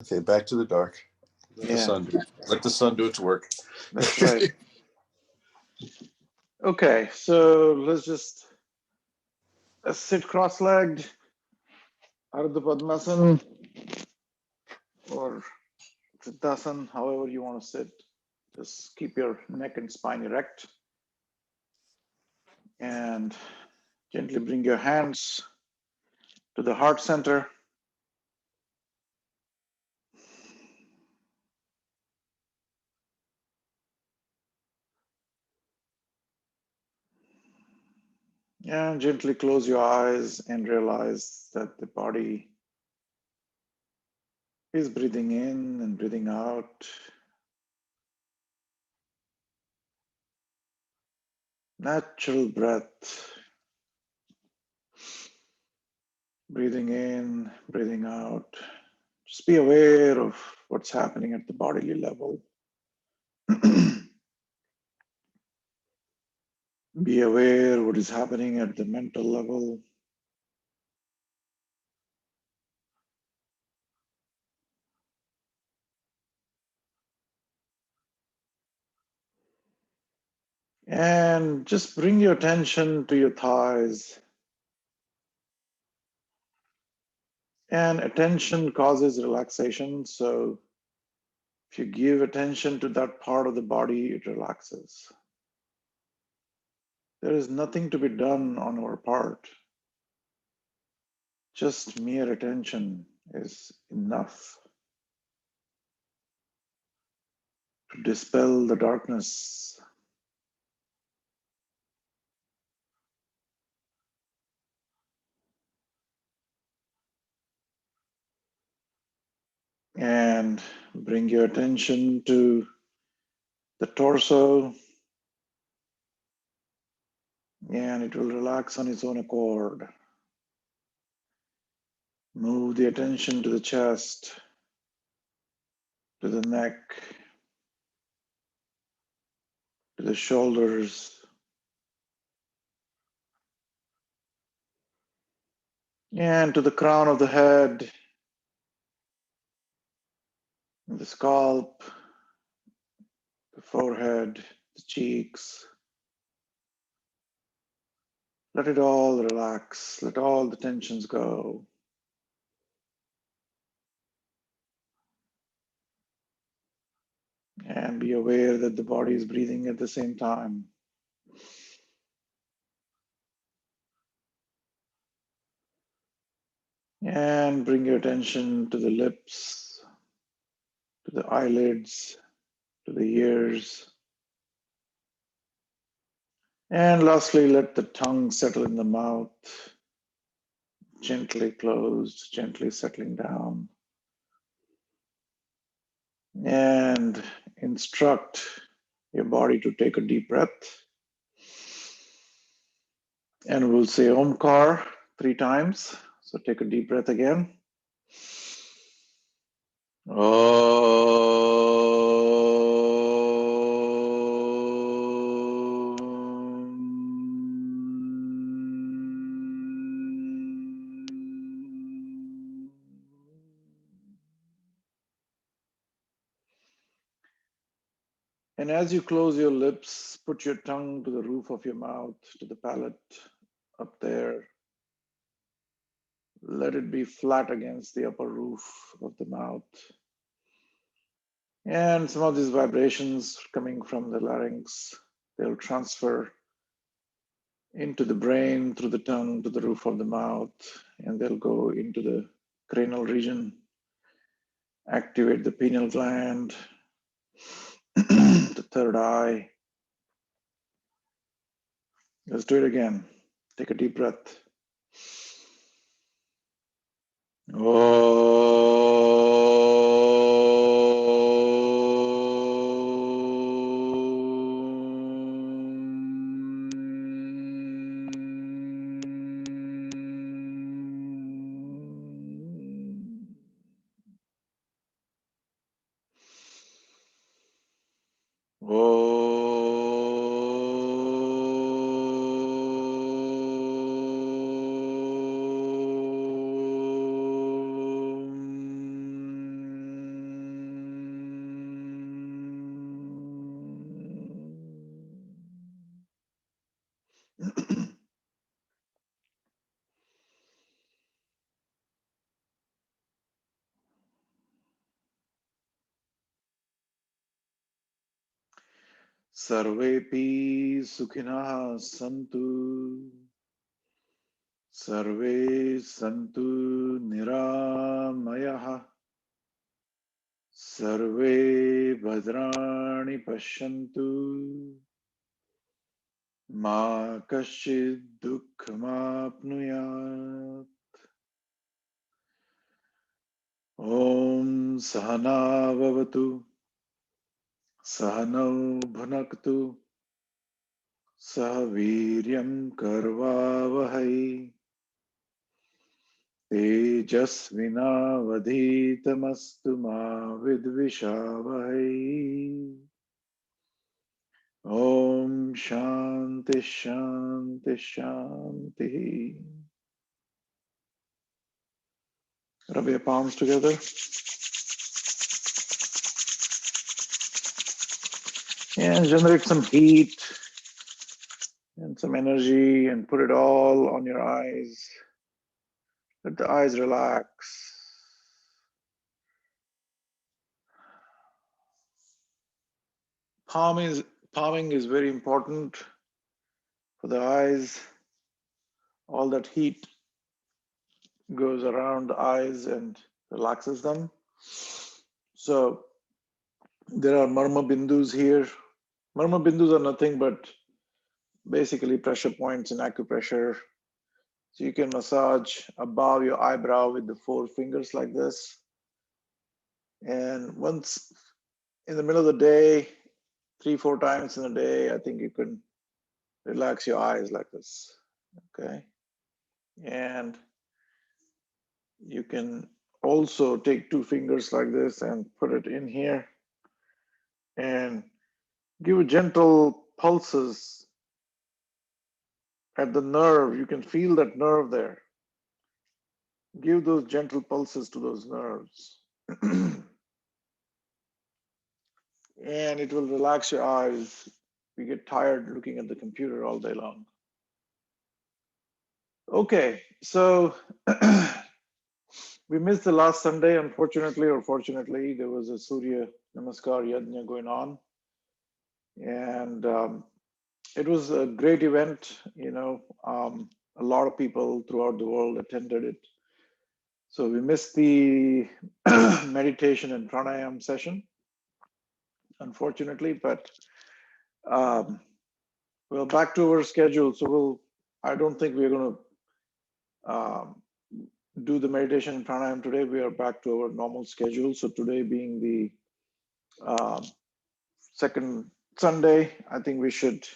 Okay, back to the dark. Yeah, Let the sun do its work. that's right. Okay, so let's sit cross-legged out of the Padmasana or Siddhasan, however you want to sit. Just keep your neck and spine erect and gently bring your hands to the heart center. And gently close your eyes and realize that the body is breathing in and breathing out. Natural breath, breathing in, breathing out. Just be aware of what's happening at the bodily level. Be aware what is happening at the mental level. And just bring your attention to your thighs. And attention causes relaxation. So if you give attention to that part of the body, it relaxes. There is nothing to be done on our part. Just mere attention is enough to dispel the darkness. And bring your attention to the torso, and it will relax on its own accord. Move the attention to the chest, to the neck, to the shoulders, and to the crown of the head, the scalp, the forehead, the cheeks. Let it all relax. Let all the tensions go. And be aware that the body is breathing at the same time. And bring your attention to the lips, to the eyelids, to the ears. And lastly, let the tongue settle in the mouth, gently closed, gently settling down. And instruct your body to take a deep breath. And we'll say Omkar 3 times. So take a deep breath again. And as you close your lips, put your tongue to the roof of your mouth, to the palate up there. Let it be flat against the upper roof of the mouth. And some of these vibrations coming from the larynx, they'll transfer into the brain through the tongue to the roof of the mouth, and they'll go into the cranial region, activate the pineal gland, the third eye. Let's do it again. Take a deep breath. Sarvepi Sukhinah Santu. Sarve Santu Niramayah. Sarve Bhadrani Pashyantu. Ma Kashchid Dukhamapnuyat. Om Sahana Vavatu. Sahanau Bhunaktu. Sahaviryam Karvavahai. Tejasvinavadhitamastu ma vidvishavahai. Om Shanti Shanti Shanti. Rub your palms together. And generate some heat and some energy and put it all on your eyes. Let the eyes relax. Palming is very important for the eyes. All that heat goes around the eyes and relaxes them. So there are marma bindus here. Marma bindus are nothing but basically pressure points in acupressure. So you can massage above your eyebrow with the 4 fingers like this. And once in the middle of the day, 3-4 times in a day, I think you can relax your eyes like this. Okay. And you can also take 2 fingers like this and put it in here and give gentle pulses at the nerve. You can feel that nerve there. Give those gentle pulses to those nerves. And it will relax your eyes. You get tired looking at the computer all day long. Okay, so we missed the last Sunday, unfortunately or fortunately. There was a Surya Namaskar Yajna going on. And it was a great event. A lot of people throughout the world attended it. So we missed the meditation and pranayam session, unfortunately, but we're back to our schedule. So I don't think we're going to do the meditation and pranayam today. We are back to our normal schedule. So today being the second Sunday, I think we should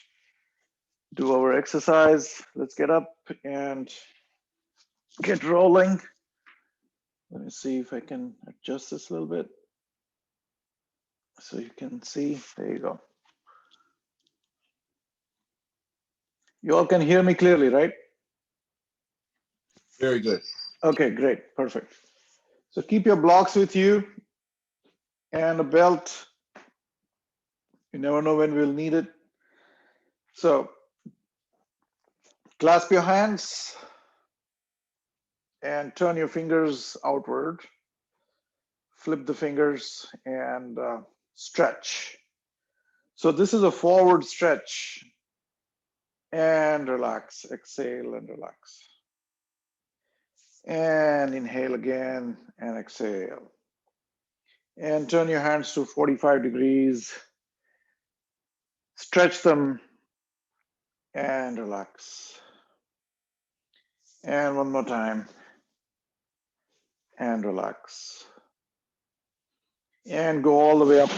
do our exercise. Let's get up and get rolling. Let me see if I can adjust this a little bit so you can see. There you go. You all can hear me clearly, right? Very good. Okay, great, perfect. So keep your blocks with you and a belt. You never know when we'll need it. So clasp your hands and turn your fingers outward. Flip the fingers and stretch. So this is a forward stretch. And relax, exhale and relax. And inhale again and exhale. And turn your hands to 45 degrees. Stretch them and relax. And one more time. And relax. And go all the way up.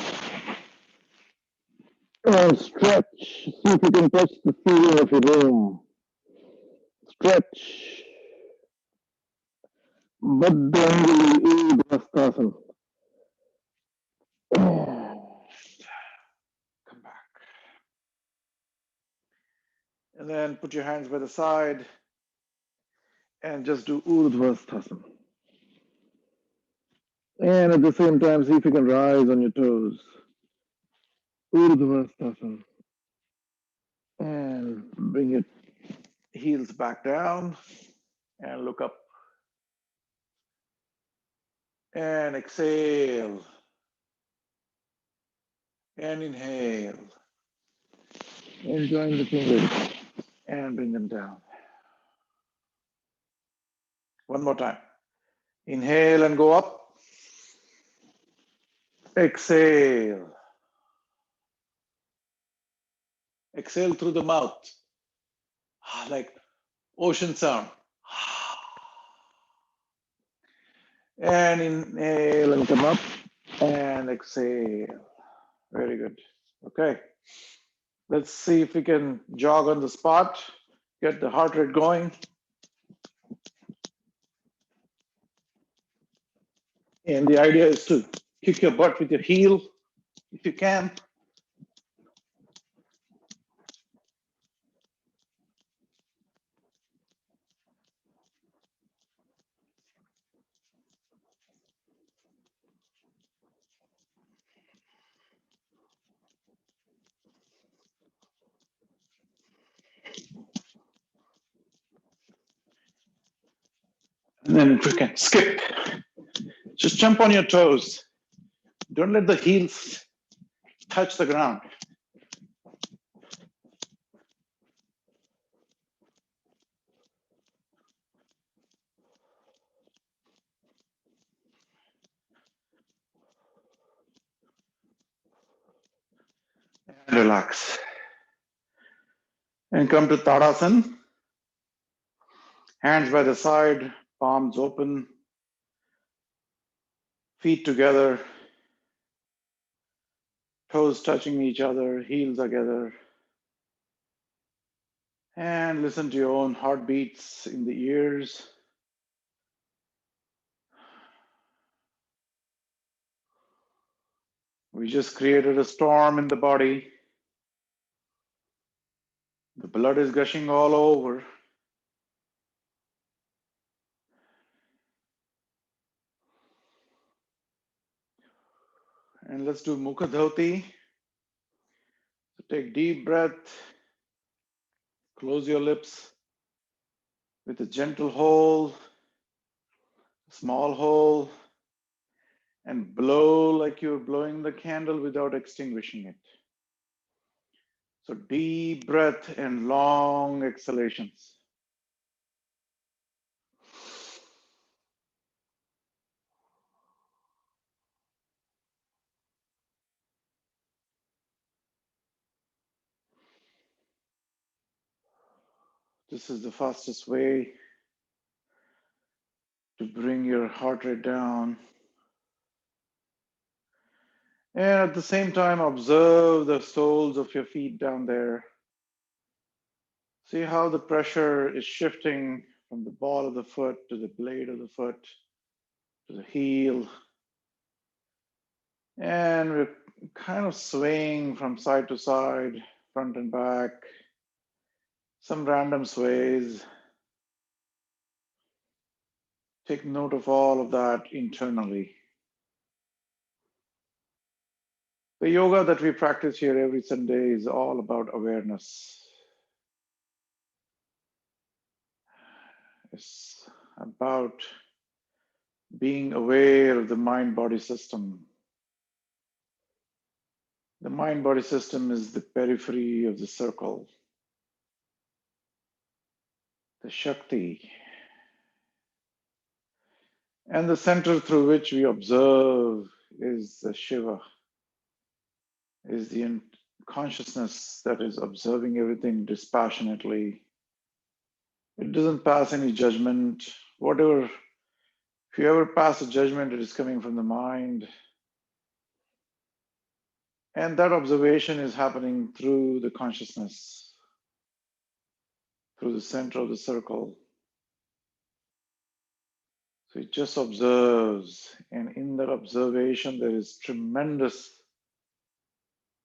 And stretch. See if you can touch the ceiling of your room. Stretch. Baddhanguli Udhastasana. Come back. And then put your hands by the side and just do Urdhvastasana. And at the same time, see if you can rise on your toes. Urdhvastasana. And bring your heels back down and look up. And exhale. And inhale. And join the fingers and bring them down. One more time. Inhale and go up. Exhale. Exhale through the mouth, like ocean sound. And inhale and come up and exhale. Very good. Okay. Let's see if we can jog on the spot, get the heart rate going. And the idea is to kick your butt with your heel if you can. And then if you can skip, just jump on your toes. Don't let the heels touch the ground. And relax. And come to Tadasana. Hands by the side, palms open, feet together, toes touching each other, heels together. And listen to your own heartbeats in the ears. We just created a storm in the body. The blood is gushing all over. And let's do Mukha Dhoti. So take deep breath. Close your lips with a gentle hold, small hold, and blow like you're blowing the candle without extinguishing it. So deep breath and long exhalations. This is the fastest way to bring your heart rate down. And at the same time, observe the soles of your feet down there. See how the pressure is shifting from the ball of the foot to the blade of the foot to the heel. And we're kind of swaying from side to side, front and back, some random sways. Take note of all of that internally. The yoga that we practice here every Sunday is all about awareness. It's about being aware of the mind-body system. The mind-body system is the periphery of the circle. The Shakti. And the center through which we observe is the Shiva, is the consciousness that is observing everything dispassionately. It doesn't pass any judgment. Whatever, if you ever pass a judgment, it is coming from the mind. And that observation is happening through the consciousness, through the center of the circle. So it just observes, and in that observation, there is tremendous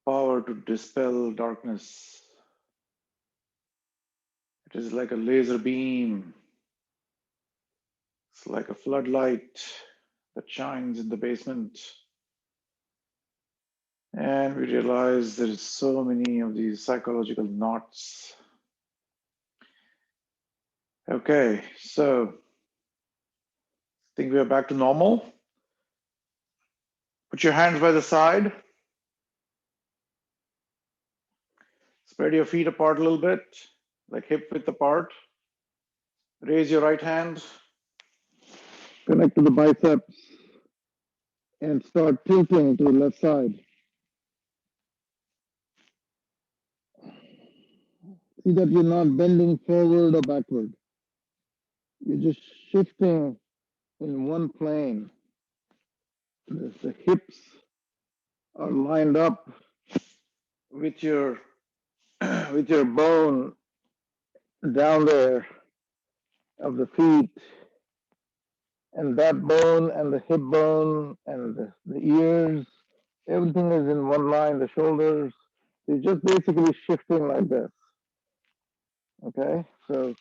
power to dispel darkness. It is like a laser beam. It's like a floodlight that shines in the basement. And we realize there is so many of these psychological knots. Okay, so I think we are back to normal. Put your hands by the side. Spread your feet apart a little bit, like hip width apart. Raise your right hand. Connect to the biceps and start tilting to the left side. See that you're not bending forward or backward. You're just shifting in one plane. The hips are lined up with your with your bone down there of the feet, and that bone and the hip bone and the ears, everything is in one line. The shoulders, you're just basically shifting like this. Okay, so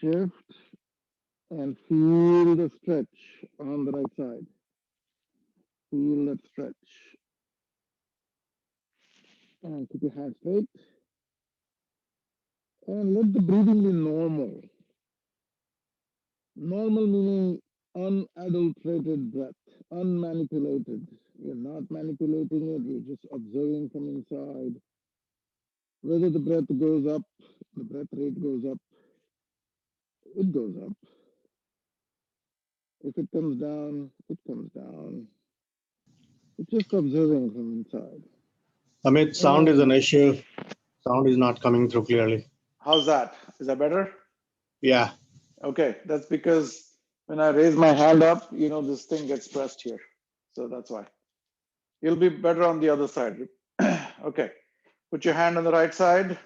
shift and feel the stretch on the right side. Feel that stretch. And keep your hands straight. And let the breathing be normal. Normal meaning unadulterated breath, unmanipulated. You're not manipulating it, you're just observing from inside. Whether the breath goes up, the breath rate goes up, it goes up. If it comes down, it comes down. It's just observing from inside. Amit, sound is an issue. Sound is not coming through clearly. How's that? Is that better? Yeah. Okay, that's because when I raise my hand up, this thing gets pressed here. So that's why. You'll be better on the other side. Okay, put your hand on the right side,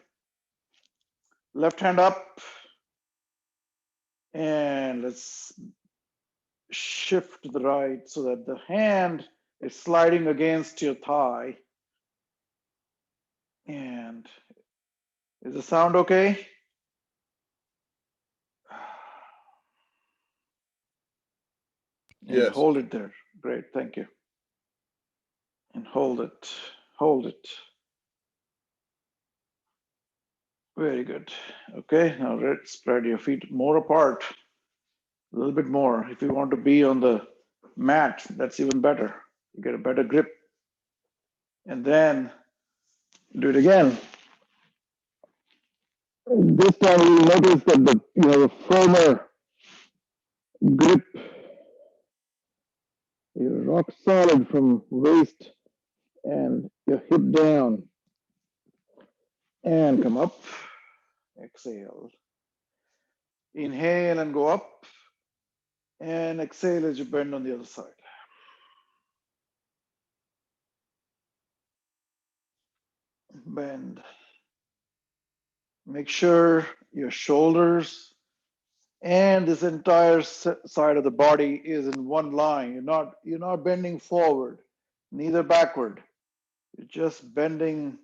left hand up, and let's shift to the right so that the hand is sliding against your thigh. And is the sound okay? And Yes. hold it there. Great, thank you. And hold it, hold it. Very good. Okay, now spread your feet more apart, a little bit more. If you want to be on the mat, that's even better. You get a better grip. And then do it again. This time you'll notice that you have a firmer grip. You're rock solid from waist and your hip down. And come up. Exhale. Inhale and go up. And exhale as you bend on the other side. Bend. Make sure your shoulders and this entire side of the body is in one line. You're not bending forward, neither backward. You're just bending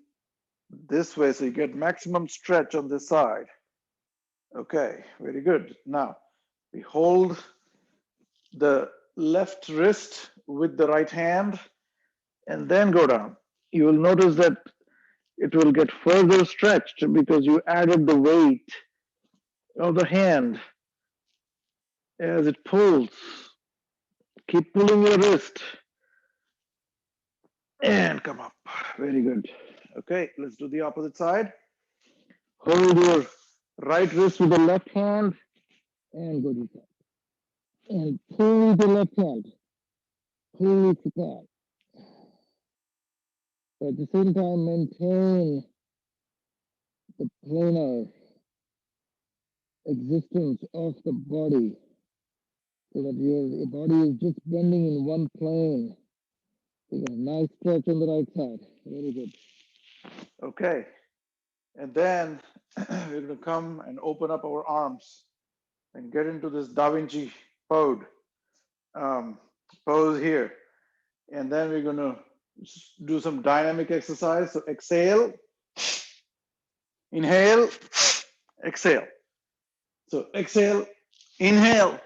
this way so you get maximum stretch on this side. Okay, very good. Now we hold the left wrist with the right hand and then go down. You will notice that it will get further stretched because you added the weight of the hand as it pulls. Keep pulling your wrist and come up. Very good. Okay, let's do the opposite side. Hold your right wrist with the left hand and go to the side. And pull with the left hand. Pull if you can. But at the same time, maintain the planar existence of the body so that your body is just bending in one plane. You got a nice stretch on the right side. Very good. Okay. And then we're going to come and open up our arms and get into this Da Vinci pose here. And then we're going to do some dynamic exercise. So exhale, inhale, exhale. So exhale, inhale.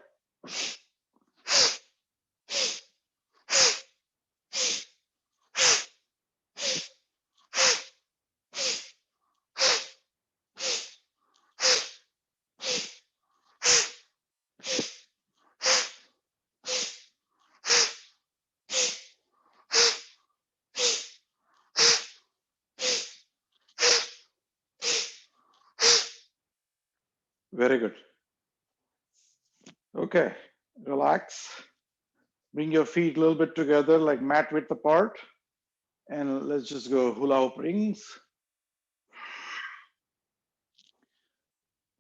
Very good. Okay, relax. Bring your feet a little bit together, like mat width apart. And let's just go hula hoop rings.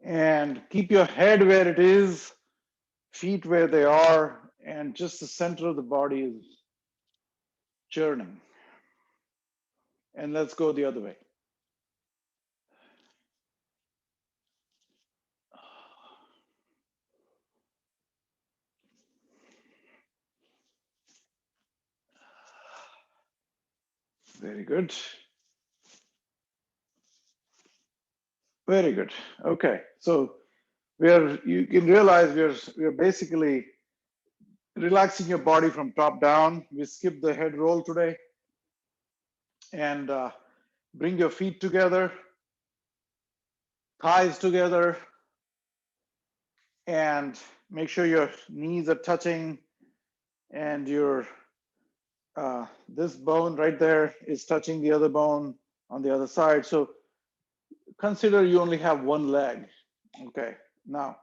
And keep your head where it is, feet where they are, and just the center of the body is churning. And let's go the other way. Very good. Very good. Okay, so you can realize we're basically relaxing your body from top down. We skipped the head roll today. And bring your feet together, thighs together, and make sure your knees are touching and your this bone right there is touching the other bone on the other side. So consider you only have one leg. Okay, now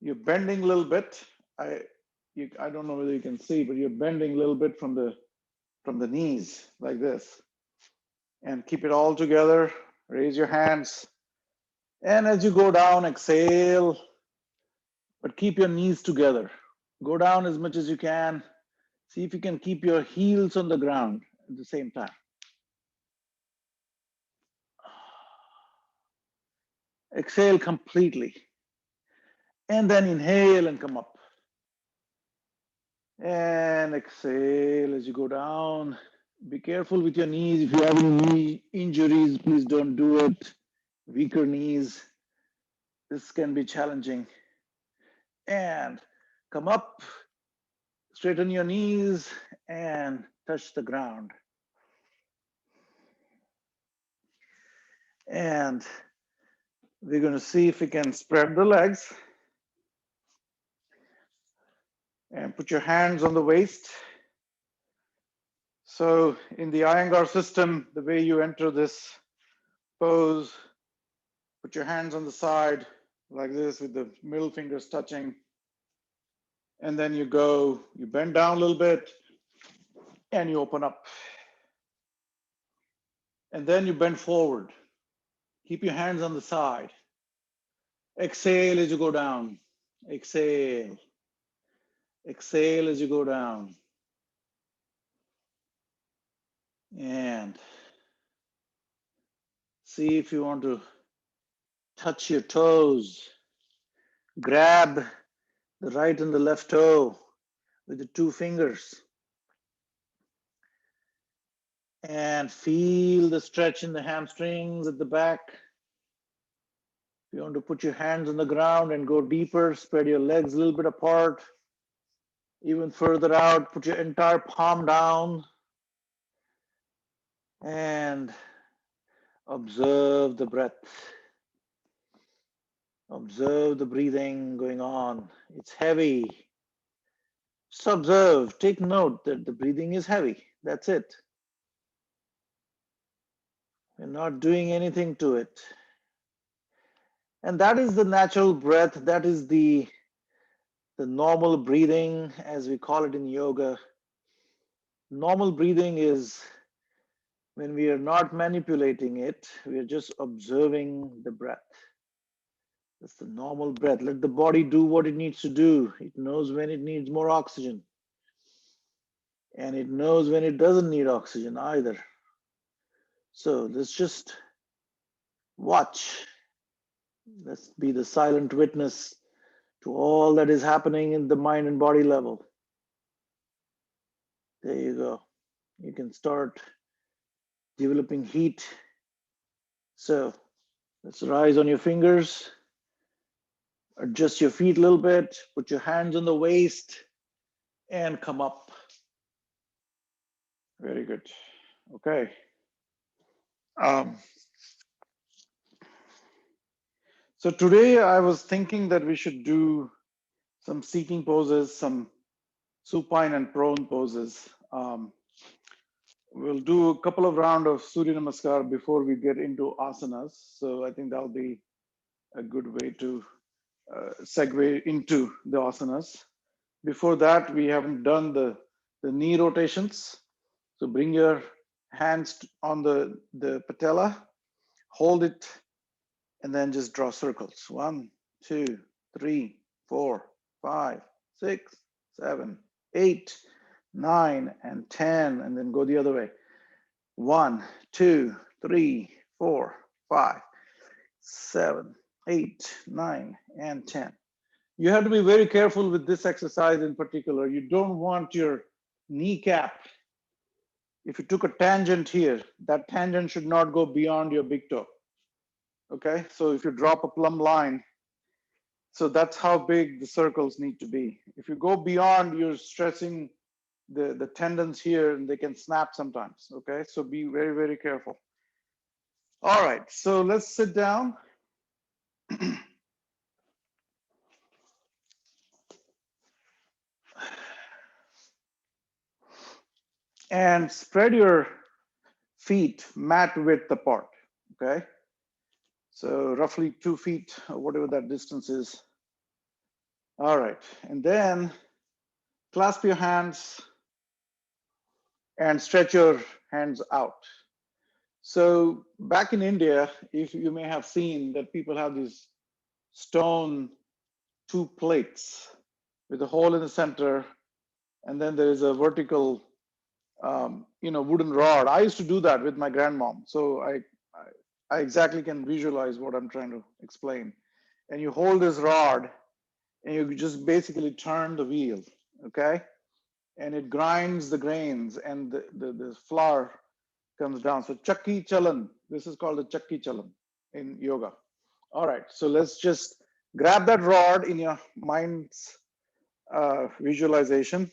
you're bending a little bit. I don't know whether you can see, but you're bending a little bit from the knees like this. And keep it all together. Raise your hands. And as you go down, exhale, but keep your knees together. Go down as much as you can. See if you can keep your heels on the ground at the same time. Exhale completely. And then inhale and come up. And exhale as you go down. Be careful with your knees. If you have any knee injuries, please don't do it. Weaker knees. This can be challenging. And come up. Straighten your knees and touch the ground. And we're going to see if we can spread the legs. And put your hands on the waist. So in the Iyengar system, the way you enter this pose, put your hands on the side like this with the middle fingers touching. And then you bend down a little bit and you open up. And then you bend forward. Keep your hands on the side. Exhale as you go down. Exhale. Exhale as you go down. And see if you want to touch your toes. Grab the right and the left toe with the two fingers. And feel the stretch in the hamstrings at the back. If you want to put your hands on the ground and go deeper, spread your legs a little bit apart. Even further out, put your entire palm down. And observe the breath. Observe the breathing going on. It's heavy. Just observe, take note that the breathing is heavy. That's it. We're not doing anything to it. And that is the natural breath. That is the normal breathing, as we call it in yoga. Normal breathing is when we are not manipulating it, we are just observing the breath. That's the normal breath. Let the body do what it needs to do. It knows when it needs more oxygen. And it knows when it doesn't need oxygen either. So let's just watch. Let's be the silent witness to all that is happening in the mind and body level. There you go. You can start developing heat. So let's rise on your fingers. Adjust your feet a little bit. Put your hands on the waist and come up. Very good. Okay. So today I was thinking that we should do some seating poses, some supine and prone poses. We'll do a couple of rounds of Surya Namaskar before we get into asanas. So I think that'll be a good way to segue into the asanas. Before that, we haven't done the knee rotations. So bring your hands on the patella, hold it, and then just draw circles. 1, 2, 3, 4, 5, 6, 7, 8, 9, and 10, and then go the other way. 1, 2, 3, 4, 5, 7, 8, 9, and 10. You have to be very careful with this exercise in particular. You don't want your kneecap, if you took a tangent here, that tangent should not go beyond your big toe. Okay, so if you drop a plumb line, so that's how big the circles need to be. If you go beyond, you're stressing the tendons here and they can snap sometimes. Okay, so be very, very careful. All right, so let's sit down. And spread your feet mat width apart. Okay, so roughly 2 feet, or whatever that distance is. All right, and then clasp your hands and stretch your hands out. So back in India, if you may have seen that people have these stone 2 plates with a hole in the center, and then there is a vertical, wooden rod. I used to do that with my grandmom, so I exactly can visualize what I'm trying to explain. And you hold this rod, and you just basically turn the wheel, okay? And it grinds the grains, and the flour comes down. So Chakki Chalan, this is called the Chakki Chalan in yoga. All right, so let's just grab that rod in your mind's visualization,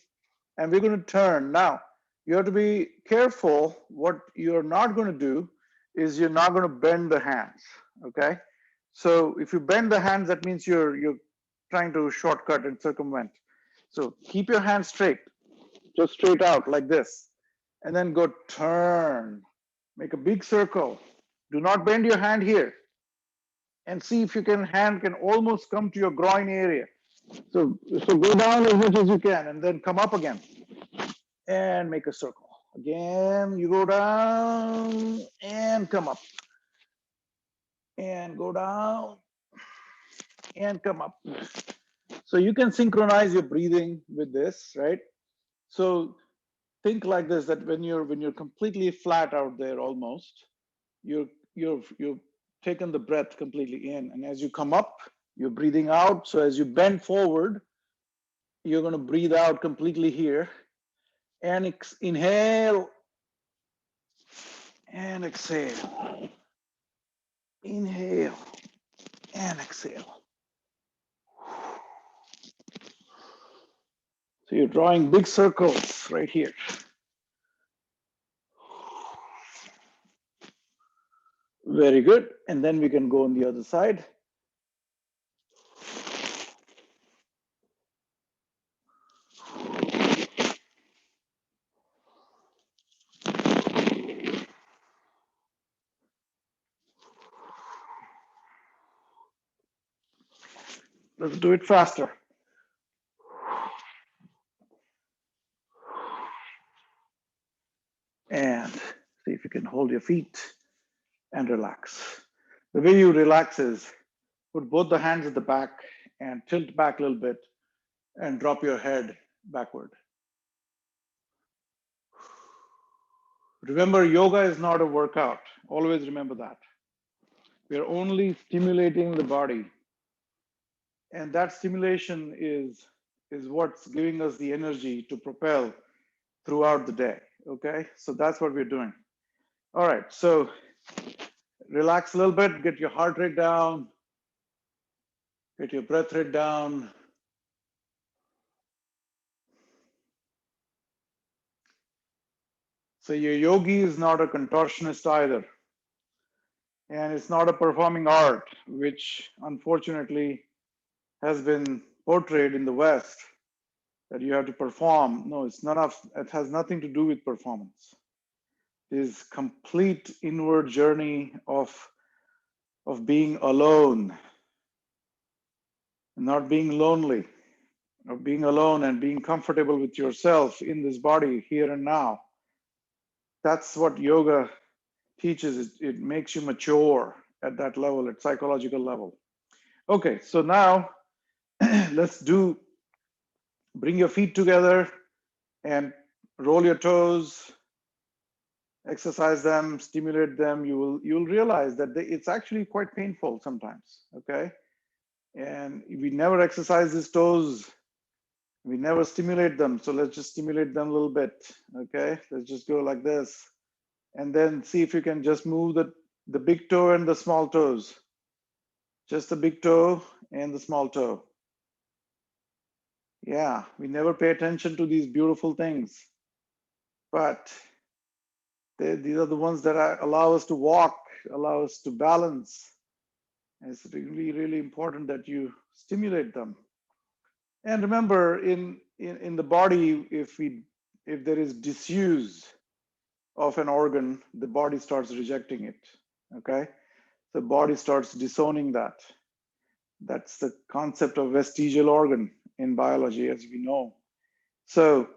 and we're going to turn. Now, you have to be careful. What you're not going to do is you're not going to bend the hands, okay? So if you bend the hands, that means you're trying to shortcut and circumvent. So keep your hands straight, just straight out like this, and then go turn. Make a big circle. Do not bend your hand here. And see if hand can almost come to your groin area. So go down as much as you can and then come up again. And make a circle. Again, you go down and come up. And go down and come up. So you can synchronize your breathing with this, right? So think like this, that when you're completely flat out there almost, you've taken the breath completely in, and as you come up, you're breathing out. So as you bend forward, you're going to breathe out completely here, and inhale and exhale, inhale and exhale. So you're drawing big circles right here. Very good. And then we can go on the other side. Let's do it faster. And see if you can hold your feet and relax. The way you relax is put both the hands at the back and tilt back a little bit and drop your head backward. Remember, yoga is not a workout. Always remember that. We're only stimulating the body. And that stimulation is what's giving us the energy to propel throughout the day. Okay, so that's what we're doing. All right, so relax a little bit, get your heart rate down, get your breath rate down. So your yogi is not a contortionist either. And it's not a performing art, which unfortunately has been portrayed in the West, that you have to perform. No, it has nothing to do with performance. It is complete inward journey of being alone. not being lonely, or being alone and being comfortable with yourself in this body here and now. That's what yoga teaches. It makes you mature at that level, at psychological level. Okay, so now let's bring your feet together and roll your toes, exercise them, stimulate them. You'll realize that it's actually quite painful sometimes. Okay, and we never exercise these toes. We never stimulate them. So let's just stimulate them a little bit. Okay, let's just go like this, and then see if you can just move the big toe and the small toes. Just the big toe and the small toe. Yeah, we never pay attention to these beautiful things, but these are the ones that allow us to walk, allow us to balance. And it's really, really important that you stimulate them. And remember, in the body, if there is disuse of an organ, the body starts rejecting it. Okay, the body starts disowning that. That's the concept of vestigial organ in biology, as we know. So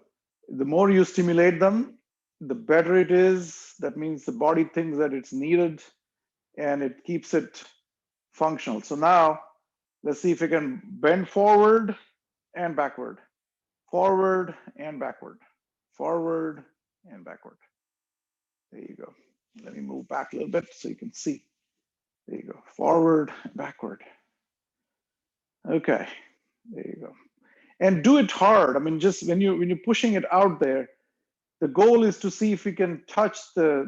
the more you stimulate them, the better it is. That means the body thinks that it's needed and it keeps it functional. So now let's see if we can bend forward and backward, forward and backward, forward and backward. There you go. Let me move back a little bit so you can see. There you go. Forward, backward. Okay, there you go. And do it hard. I mean, just when you're pushing it out there, the goal is to see if we can touch the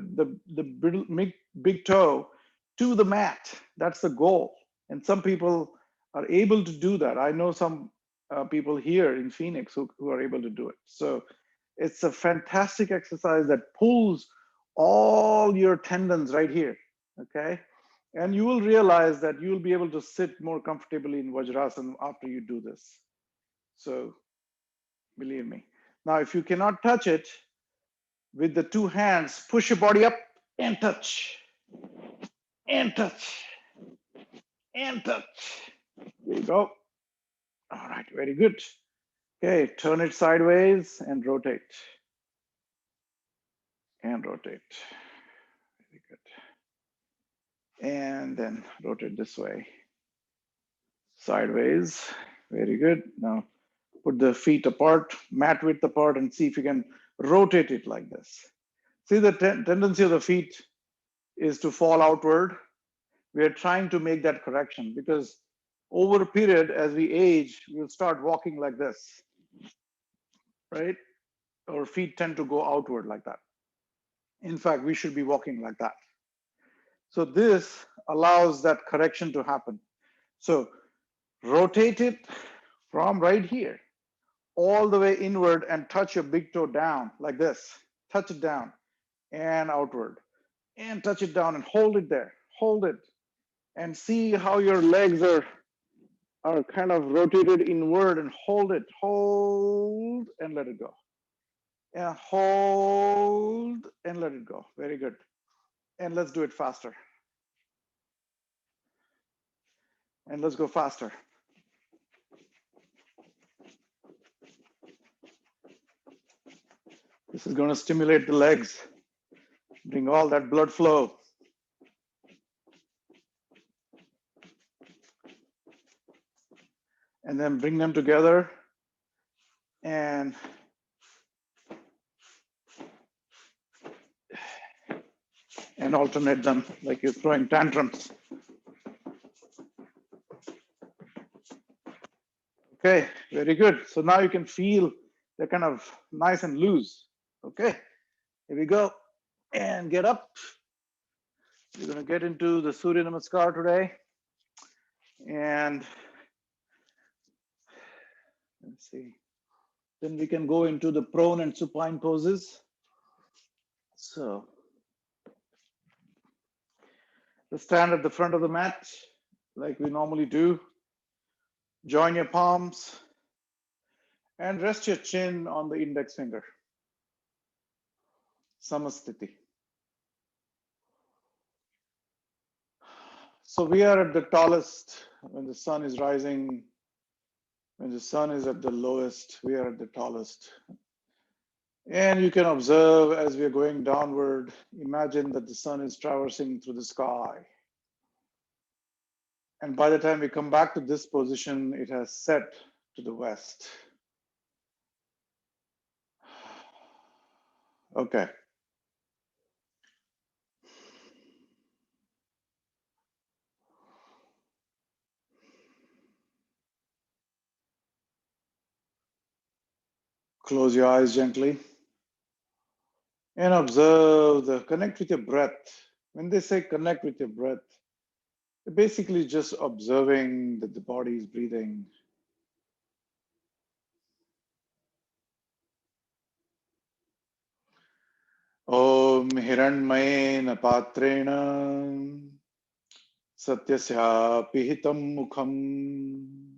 big toe to the mat. That's the goal. And some people are able to do that. I know some people here in Phoenix who are able to do it. So it's a fantastic exercise that pulls all your tendons right here. Okay. And you will realize that you will be able to sit more comfortably in Vajrasana after you do this. So believe me. Now, if you cannot touch it, with the two hands, push your body up and touch, and touch, and touch. There you go. All right, very good. Okay, turn it sideways and rotate. And rotate. Very good. And then rotate this way. Sideways. Very good. Now put the feet apart, mat width apart, and see if you can rotate it like this. See, the tendency of the feet is to fall outward. We are trying to make that correction because over a period, as we age, we'll start walking like this, right? Our feet tend to go outward like that. In fact, we should be walking like that. So this allows that correction to happen. So rotate it from right here all the way inward and touch your big toe down like this. Touch it down and outward and touch it down and hold it there. Hold it and see how your legs are kind of rotated inward, and hold it. Hold and let it go. Yeah, hold and let it go. Very good. And let's do it faster. And let's go faster. This is going to stimulate the legs, bring all that blood flow. And then bring them together and alternate them like you're throwing tantrums. Okay, very good. So now you can feel they're kind of nice and loose. Okay, here we go. And get up. We're going to get into the Surya Namaskar today. And let's see. Then we can go into the prone and supine poses. So let's stand at the front of the mat like we normally do. Join your palms and rest your chin on the index finger. Samasthiti. So we are at the tallest when the sun is rising When the sun is at the lowest, we are at the tallest. And you can observe as we are going downward, imagine that the sun is traversing through the sky. And by the time we come back to this position, it has set to the west. Okay. Close your eyes gently and observe connect with your breath. When they say connect with your breath, they're basically just observing that the body is breathing. Om Hiranmayena Patrena Satyasya Pihitam Mukham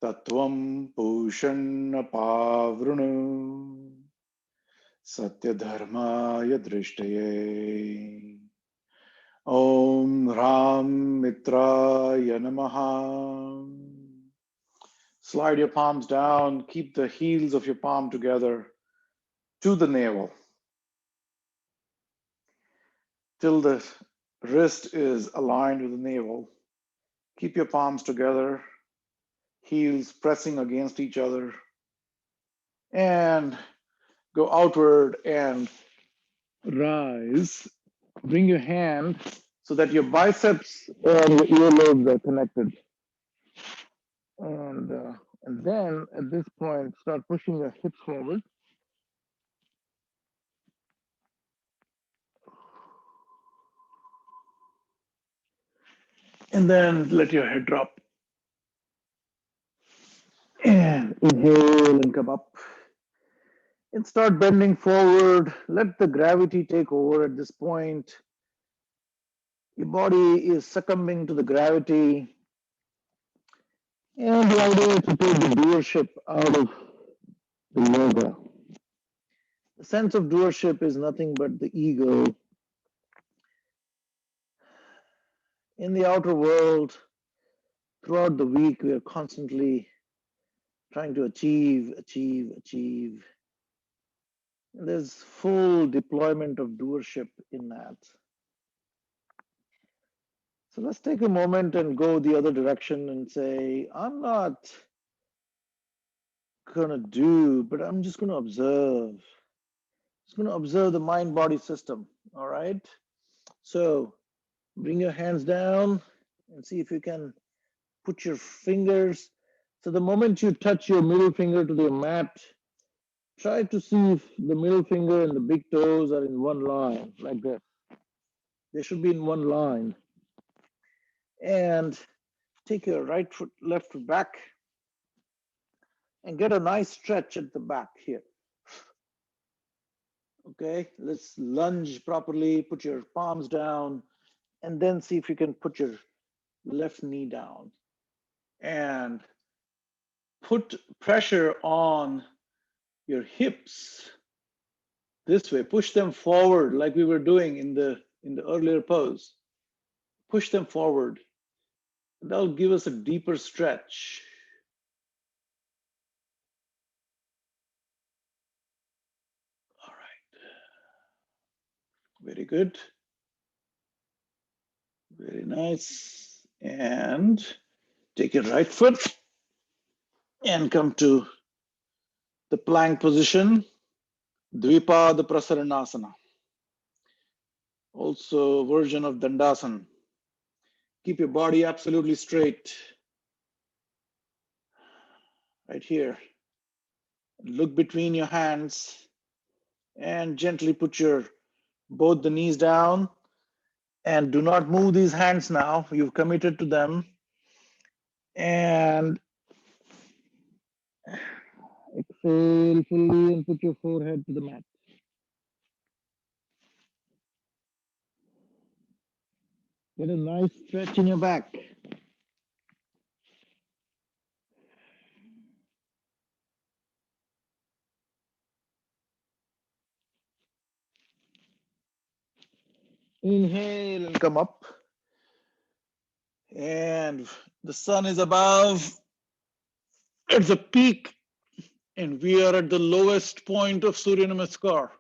Tatvam Pushanna Pavrunu Satyadharmaya Drishtaye Om Ram Mitraya Namaha. Slide your palms down, keep the heels of your palm together to the navel till the wrist is aligned with the navel. Keep your palms together, heels pressing against each other, and go outward and rise. Bring your hand so that your biceps and your earlobes are connected. And then at this point, start pushing your hips forward. And then let your head drop. And inhale and come up. And start bending forward. Let the gravity take over at this point. Your body is succumbing to the gravity. And the idea is to take the doership out of the yoga. The sense of doership is nothing but the ego. In the outer world, throughout the week, we are constantly trying to achieve. And there's full deployment of doership in that. So let's take a moment and go the other direction and say, I'm not going to do, but I'm just going to observe. Just going to observe the mind-body system, all right? So bring your hands down and see if you can put your fingers. So the moment you touch your middle finger to the mat, try to see if the middle finger and the big toes are in one line, like this. They should be in one line. And take your right foot, left foot back, and get a nice stretch at the back here. Okay, let's lunge properly, put your palms down, and then see if you can put your left knee down. And put pressure on your hips this way. Push them forward like we were doing in the earlier pose. Push them forward. That'll give us a deeper stretch. All right. Very good. Very nice. And take your right foot and come to the plank position, Dvipada Prasaranasana. Also a version of Dandasana. Keep your body absolutely straight. Right here. Look between your hands and gently put both the knees down, and do not move these hands now. You've committed to them. And exhale fully and put your forehead to the mat. Get a nice stretch in your back. Inhale and come up. And the sun is above. at the peak, and we are at the lowest point of Surya Namaskar.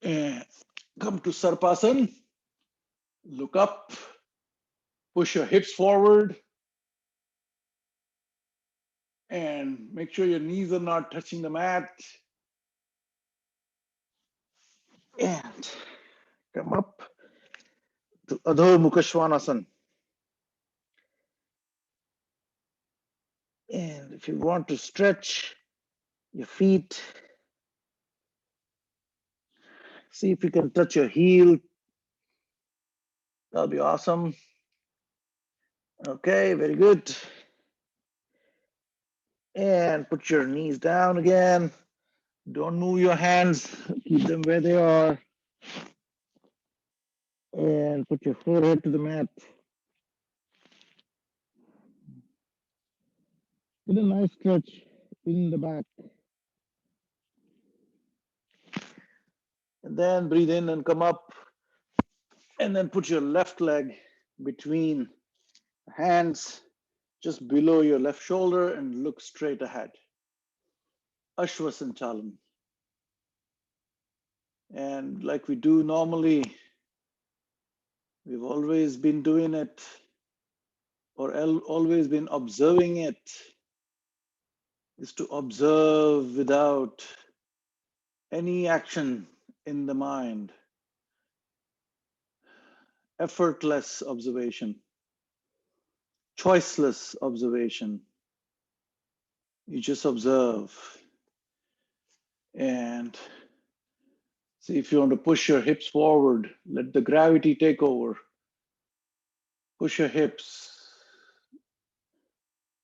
And come to Sarpasan, look up, push your hips forward, and make sure your knees are not touching the mat. And come up to Adho Mukha Svanasana. And if you want to stretch your feet, see if you can touch your heel. That'll be awesome. Okay, very good. And put your knees down again. Don't move your hands. Keep them where they are. And put your forehead to the mat. Get a nice stretch in the back. And then breathe in and come up. And then put your left leg between hands, just below your left shoulder, and look straight ahead. Ashwasanchalan. And like we do normally, we've always been doing it, or always been observing it, is to observe without any action in the mind. Effortless observation, choiceless observation. You just observe. And see if you want to push your hips forward, let the gravity take over. Push your hips.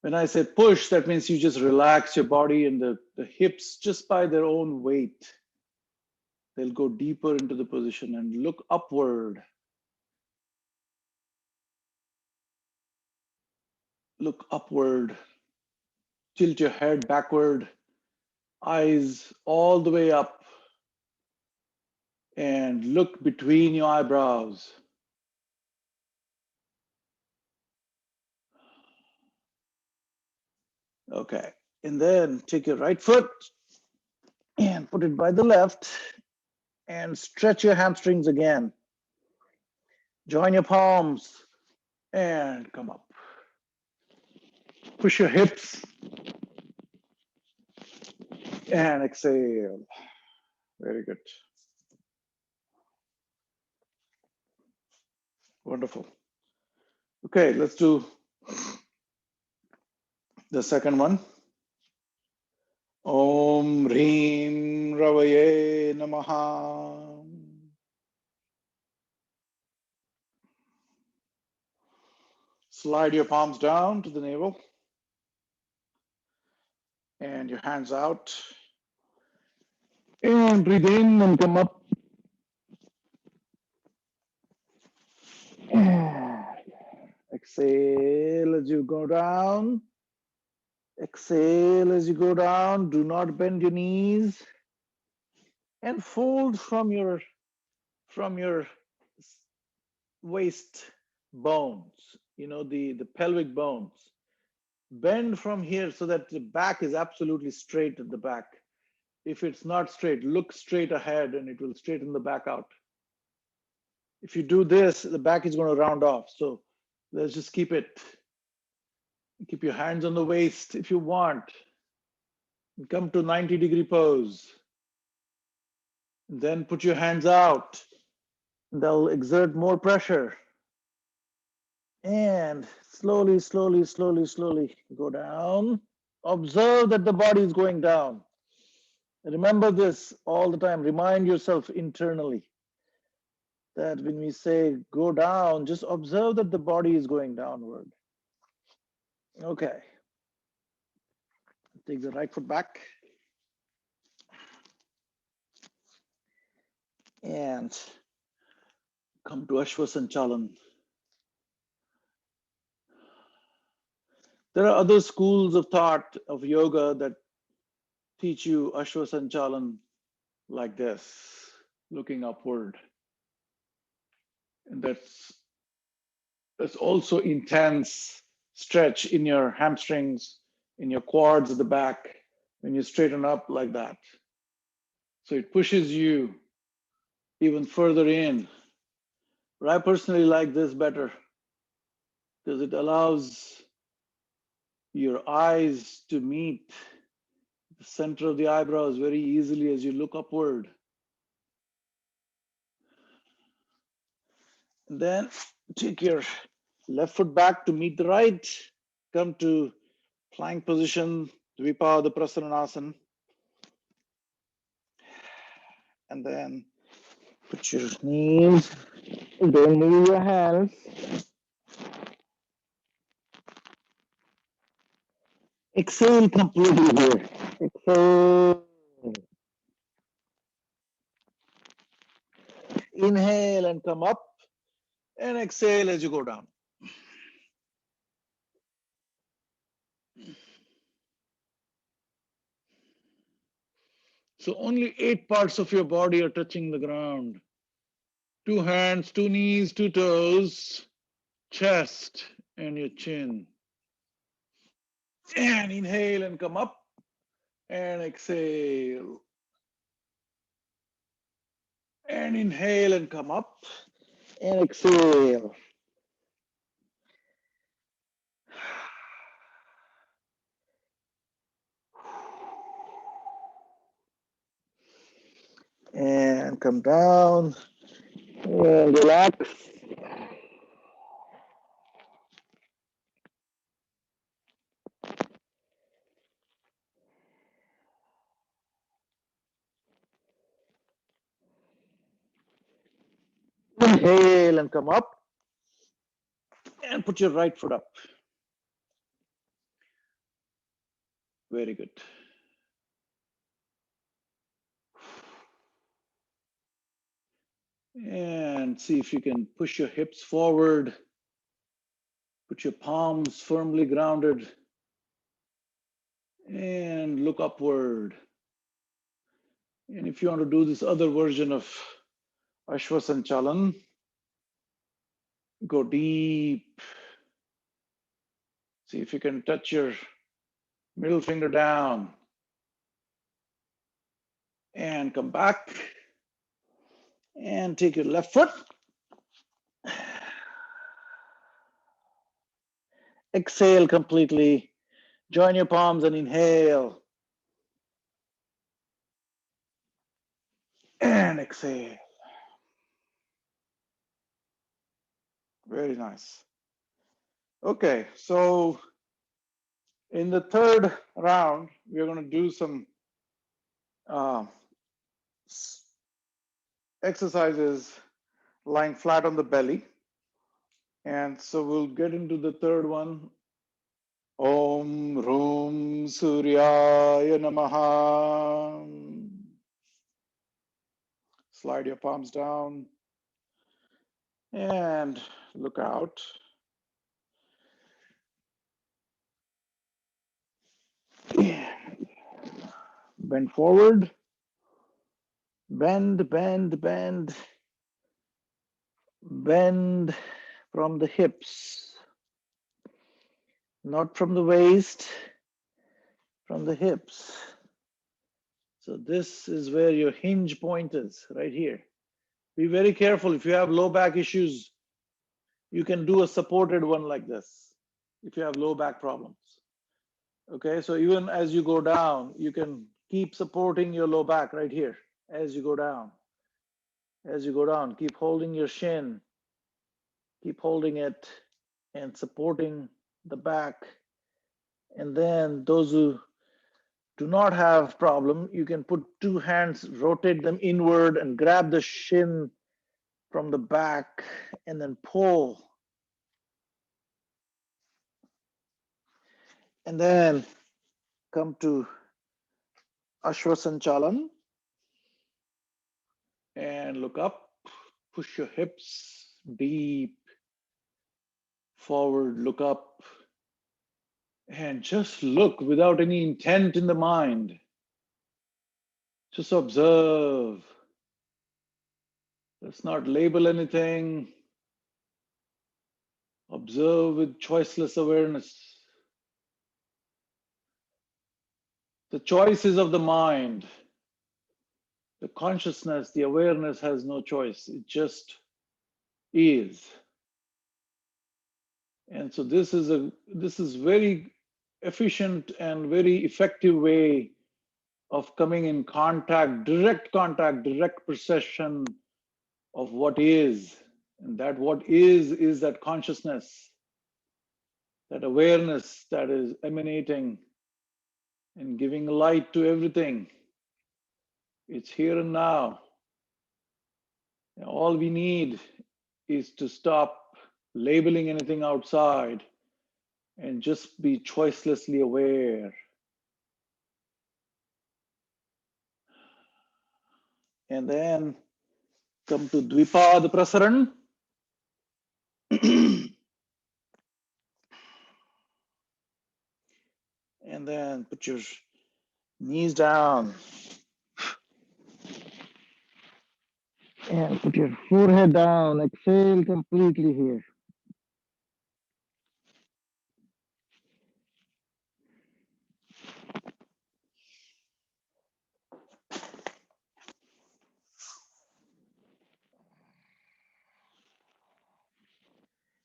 When I say push, that means you just relax your body, and the hips, just by their own weight, they'll go deeper into the position, and look upward. Look upward. Tilt your head backward, eyes all the way up, and look between your eyebrows. Okay, and then take your right foot and put it by the left, and stretch your hamstrings again. Join your palms and come up. Push your hips and exhale. Very good. Wonderful. Okay, let's do the second one. Om Hrim Ravaye Namaha. Slide your palms down to the navel and your hands out. And breathe in and come up. Exhale as you go down. Exhale as you go down. Do not bend your knees. And fold from your waist bones, the pelvic bones. Bend from here so that the back is absolutely straight at the back. If it's not straight, look straight ahead and it will straighten the back out. If you do this, the back is going to round off. So let's just keep it. Keep your hands on the waist if you want. Come to 90-degree pose. Then put your hands out. They'll exert more pressure. And slowly, slowly, slowly, slowly go down. Observe that the body is going down. Remember this all the time. Remind yourself internally that when we say go down, just observe that the body is going downward. Okay. Take the right foot back. And come to Ashwasanchalan. There are other schools of thought of yoga that teach you Ashwasanchalan like this. looking upward. And that's also intense stretch in your hamstrings, in your quads at the back, when you straighten up like that. So it pushes you even further in. But I personally like this better because it allows your eyes to meet the center of the eyebrows very easily as you look upward. And then take your left foot back to meet the right. Come to plank position, Dvipada Prasanasana. And then put your knees, don't move your hands. Exhale completely here. Exhale. Inhale and come up. And exhale as you go down. So only 8 parts of your body are touching the ground. 2 hands, 2 knees, 2 toes, chest, and your chin. And inhale and come up. And exhale. And inhale and come up. And exhale. And come down. And relax. Inhale and come up. And put your right foot up. Very good. And see if you can push your hips forward. Put your palms firmly grounded. And look upward. And if you want to do this other version of Ashwasanchalan, go deep. See if you can touch your middle finger down. And come back. And take your left foot. Exhale completely. Join your palms and inhale. And exhale. Very nice. Okay, so in the third round, we're going to do some exercises lying flat on the belly. And so we'll get into the third one. Om Rum Suryaya Namaha. Slide your palms down and look out. Bend forward. Bend, bend, bend. Bend from the hips. Not from the waist, from the hips. So this is where your hinge point is, right here. Be very careful. If you have low back issues, you can do a supported one like this if you have low back problems. Okay, so even as you go down, you can keep supporting your low back right here as you go down. As you go down, keep holding your shin, keep holding it and supporting the back. And then those who do not have problem, you can put 2 hands, rotate them inward and grab the shin from the back and then pull. And then come to Ashwasanchalan and look up, push your hips deep, forward, look up, and just look without any intent in the mind. Just observe. Let's not label anything. Observe with choiceless awareness. The choices of the mind, the consciousness, the awareness has no choice. It just is. And so this is very efficient and very effective way of coming in contact, direct perception of what is. And that what is that consciousness, that awareness that is emanating and giving light to everything. It's here and now. And all we need is to stop labeling anything outside and just be choicelessly aware. And then come to Dvipad Prasaran. And then put your knees down. And put your forehead down. Exhale completely here.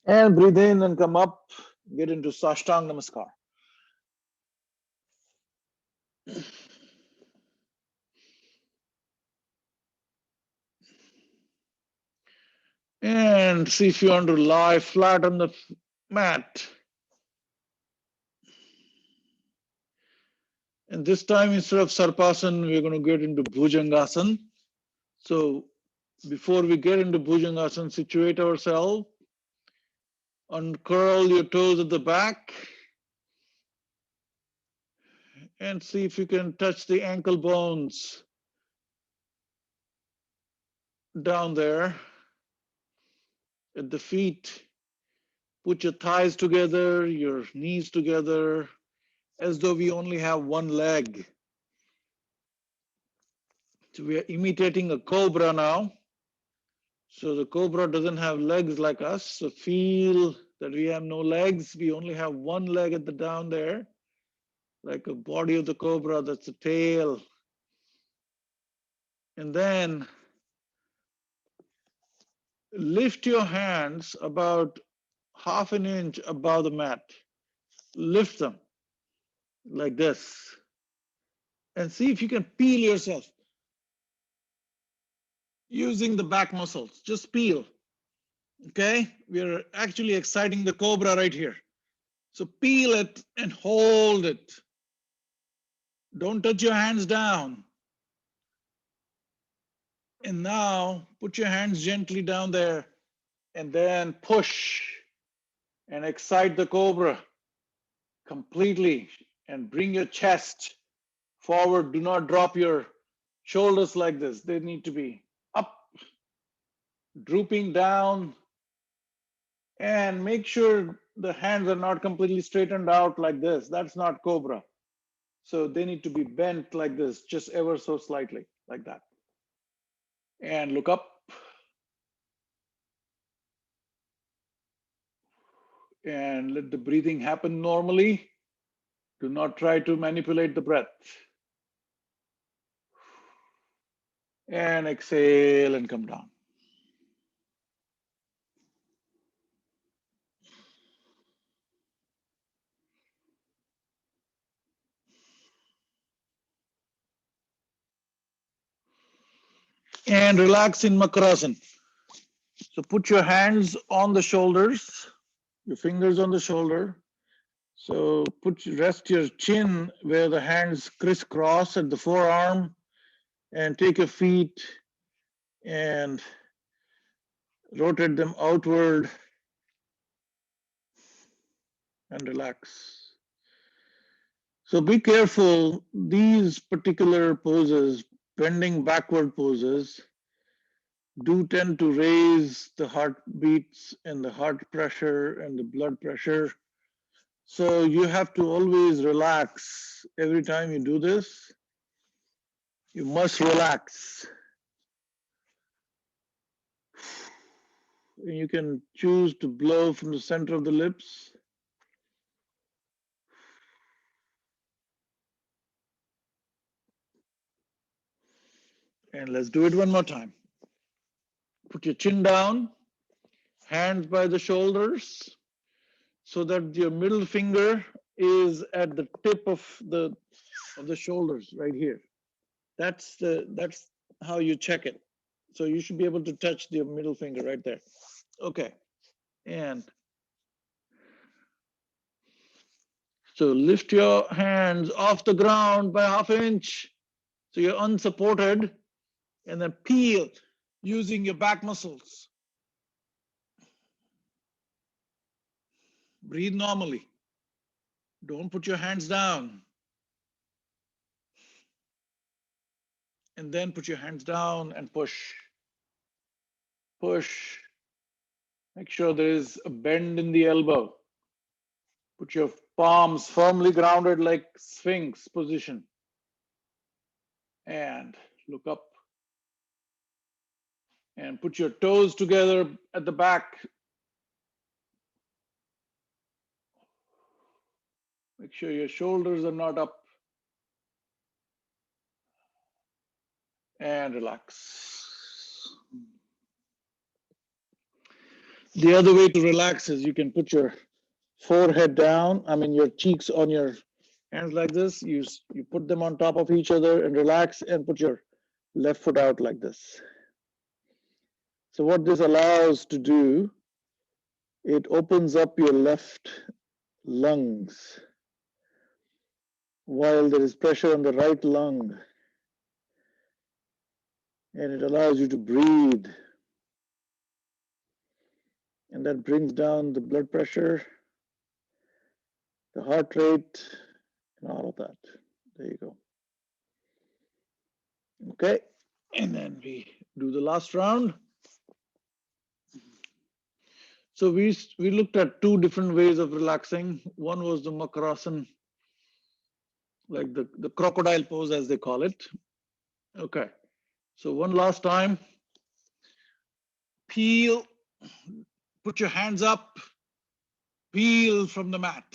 And breathe in and come up. Get into Sashtang Namaskar. And see if you want to lie flat on the mat. And this time, instead of Sarpasana, we're going to get into Bhujangasana. So before we get into Bhujangasana, situate ourselves. Uncurl your toes at the back. And see if you can touch the ankle bones down there at the feet. Put your thighs together, your knees together, as though we only have one leg. So we are imitating a cobra now. So the cobra doesn't have legs like us. So feel that we have no legs. We only have one leg at the down there, like a body of the cobra, that's the tail. And then lift your hands about half an inch above the mat. Lift them like this. And see if you can peel yourself using the back muscles. Just peel. Okay? We're actually exciting the cobra right here. So peel it and hold it. Don't touch your hands down. And now put your hands gently down there and then push and excite the cobra completely and bring your chest forward. Do not drop your shoulders like this. They need to be up, drooping down, and make sure the hands are not completely straightened out like this. That's not cobra. So they need to be bent like this, just ever so slightly, like that. And look up. And let the breathing happen normally. Do not try to manipulate the breath. And exhale and come down. And relax in Makarasana. So put your hands on the shoulders, your fingers on the shoulder. So rest your chin where the hands crisscross at the forearm, and take your feet and rotate them outward and relax. So be careful, these particular poses, bending backward poses, do tend to raise the heartbeats and the heart pressure and the blood pressure. So you have to always relax. Every time you do this, you must relax. You can choose to blow from the center of the lips. And let's do it one more time. Put your chin down, hands by the shoulders, so that your middle finger is at the tip of the shoulders right here. That's how you check it. So you should be able to touch the middle finger right there. Okay. And so lift your hands off the ground by ½ inch. So you're unsupported, and then peel using your back muscles. Breathe normally. Don't put your hands down. And then put your hands down and push. Push. Make sure there is a bend in the elbow. Put your palms firmly grounded like Sphinx position. And look up. And put your toes together at the back. Make sure your shoulders are not up. And relax. The other way to relax is you can put your forehead down, your cheeks on your hands like this. You put them on top of each other and relax, and put your left foot out like this. So what this allows to do, it opens up your left lungs while there is pressure on the right lung. And it allows you to breathe. And that brings down the blood pressure, the heart rate, and all of that. There you go. Okay, and then we do the last round. So we looked at two different ways of relaxing. One was the Makarasana, like the crocodile pose as they call it. Okay, so one last time. Peel, put your hands up, peel from the mat.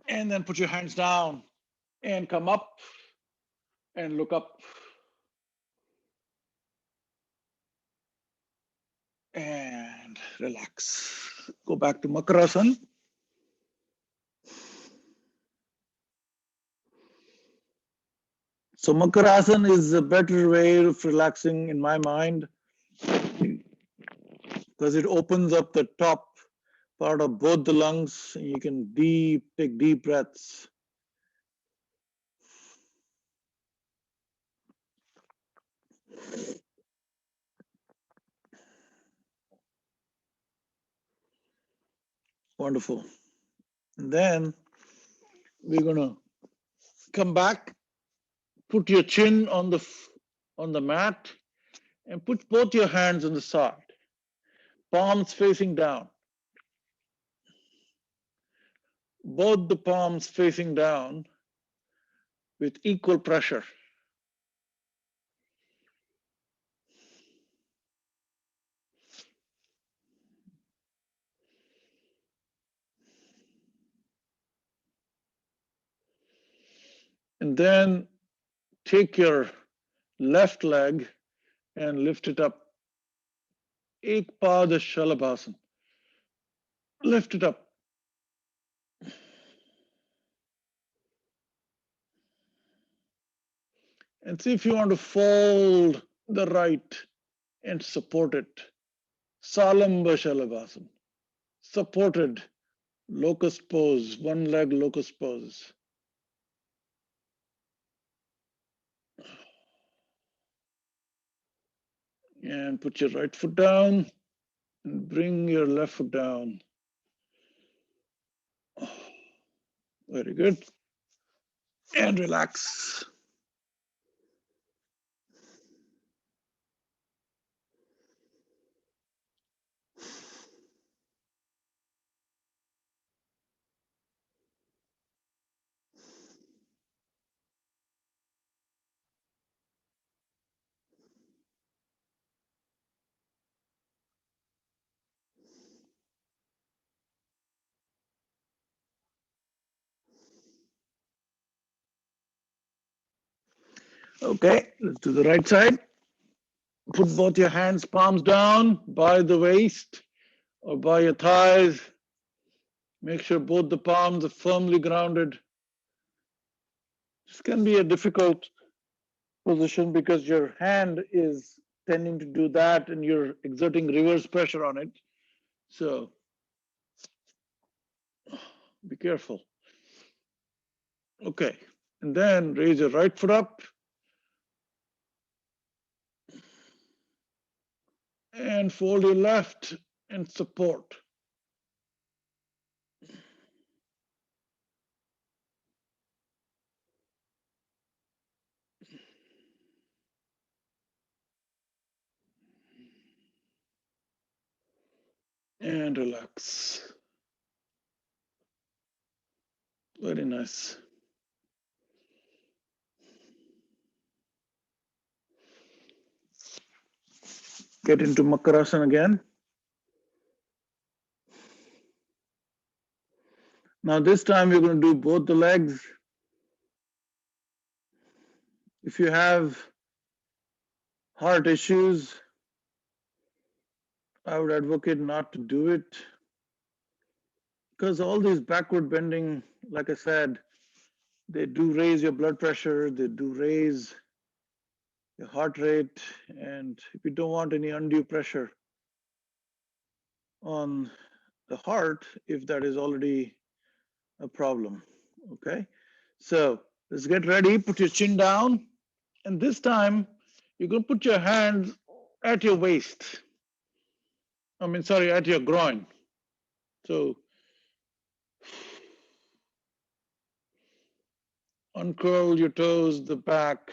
And then put your hands down and come up and look up. And relax. Go back to Makarasana. So Makarasana is a better way of relaxing in my mind, because it opens up the top part of both the lungs. You can take deep breaths. Wonderful. And then we're gonna come back, put your chin on the mat, and put both your hands on the side, palms facing down. Both the palms facing down with equal pressure. And then take your left leg and lift it up. Ekpada Shalabhasana. Lift it up. And see if you want to fold the right and support it. Salamba Shalabhasana. Supported locust pose, one leg locust pose. And put your right foot down and bring your left foot down. Very good. And relax. Okay, let's do the right side. Put both your hands, palms down by the waist or by your thighs. Make sure both the palms are firmly grounded. This can be a difficult position because your hand is tending to do that and you're exerting reverse pressure on it. So be careful. Okay, and then raise your right foot up and fold your left and support. And relax. Very nice. Get into Makarasana again. Now this time you're going to do both the legs. If you have heart issues, I would advocate not to do it because all these backward bending, like I said, they do raise your blood pressure, they do raise your heart rate, and if you don't want any undue pressure on the heart, if that is already a problem, okay? So let's get ready, put your chin down, and this time you're gonna put your hands at your waist. Sorry, at your groin. So uncurl your toes, the back,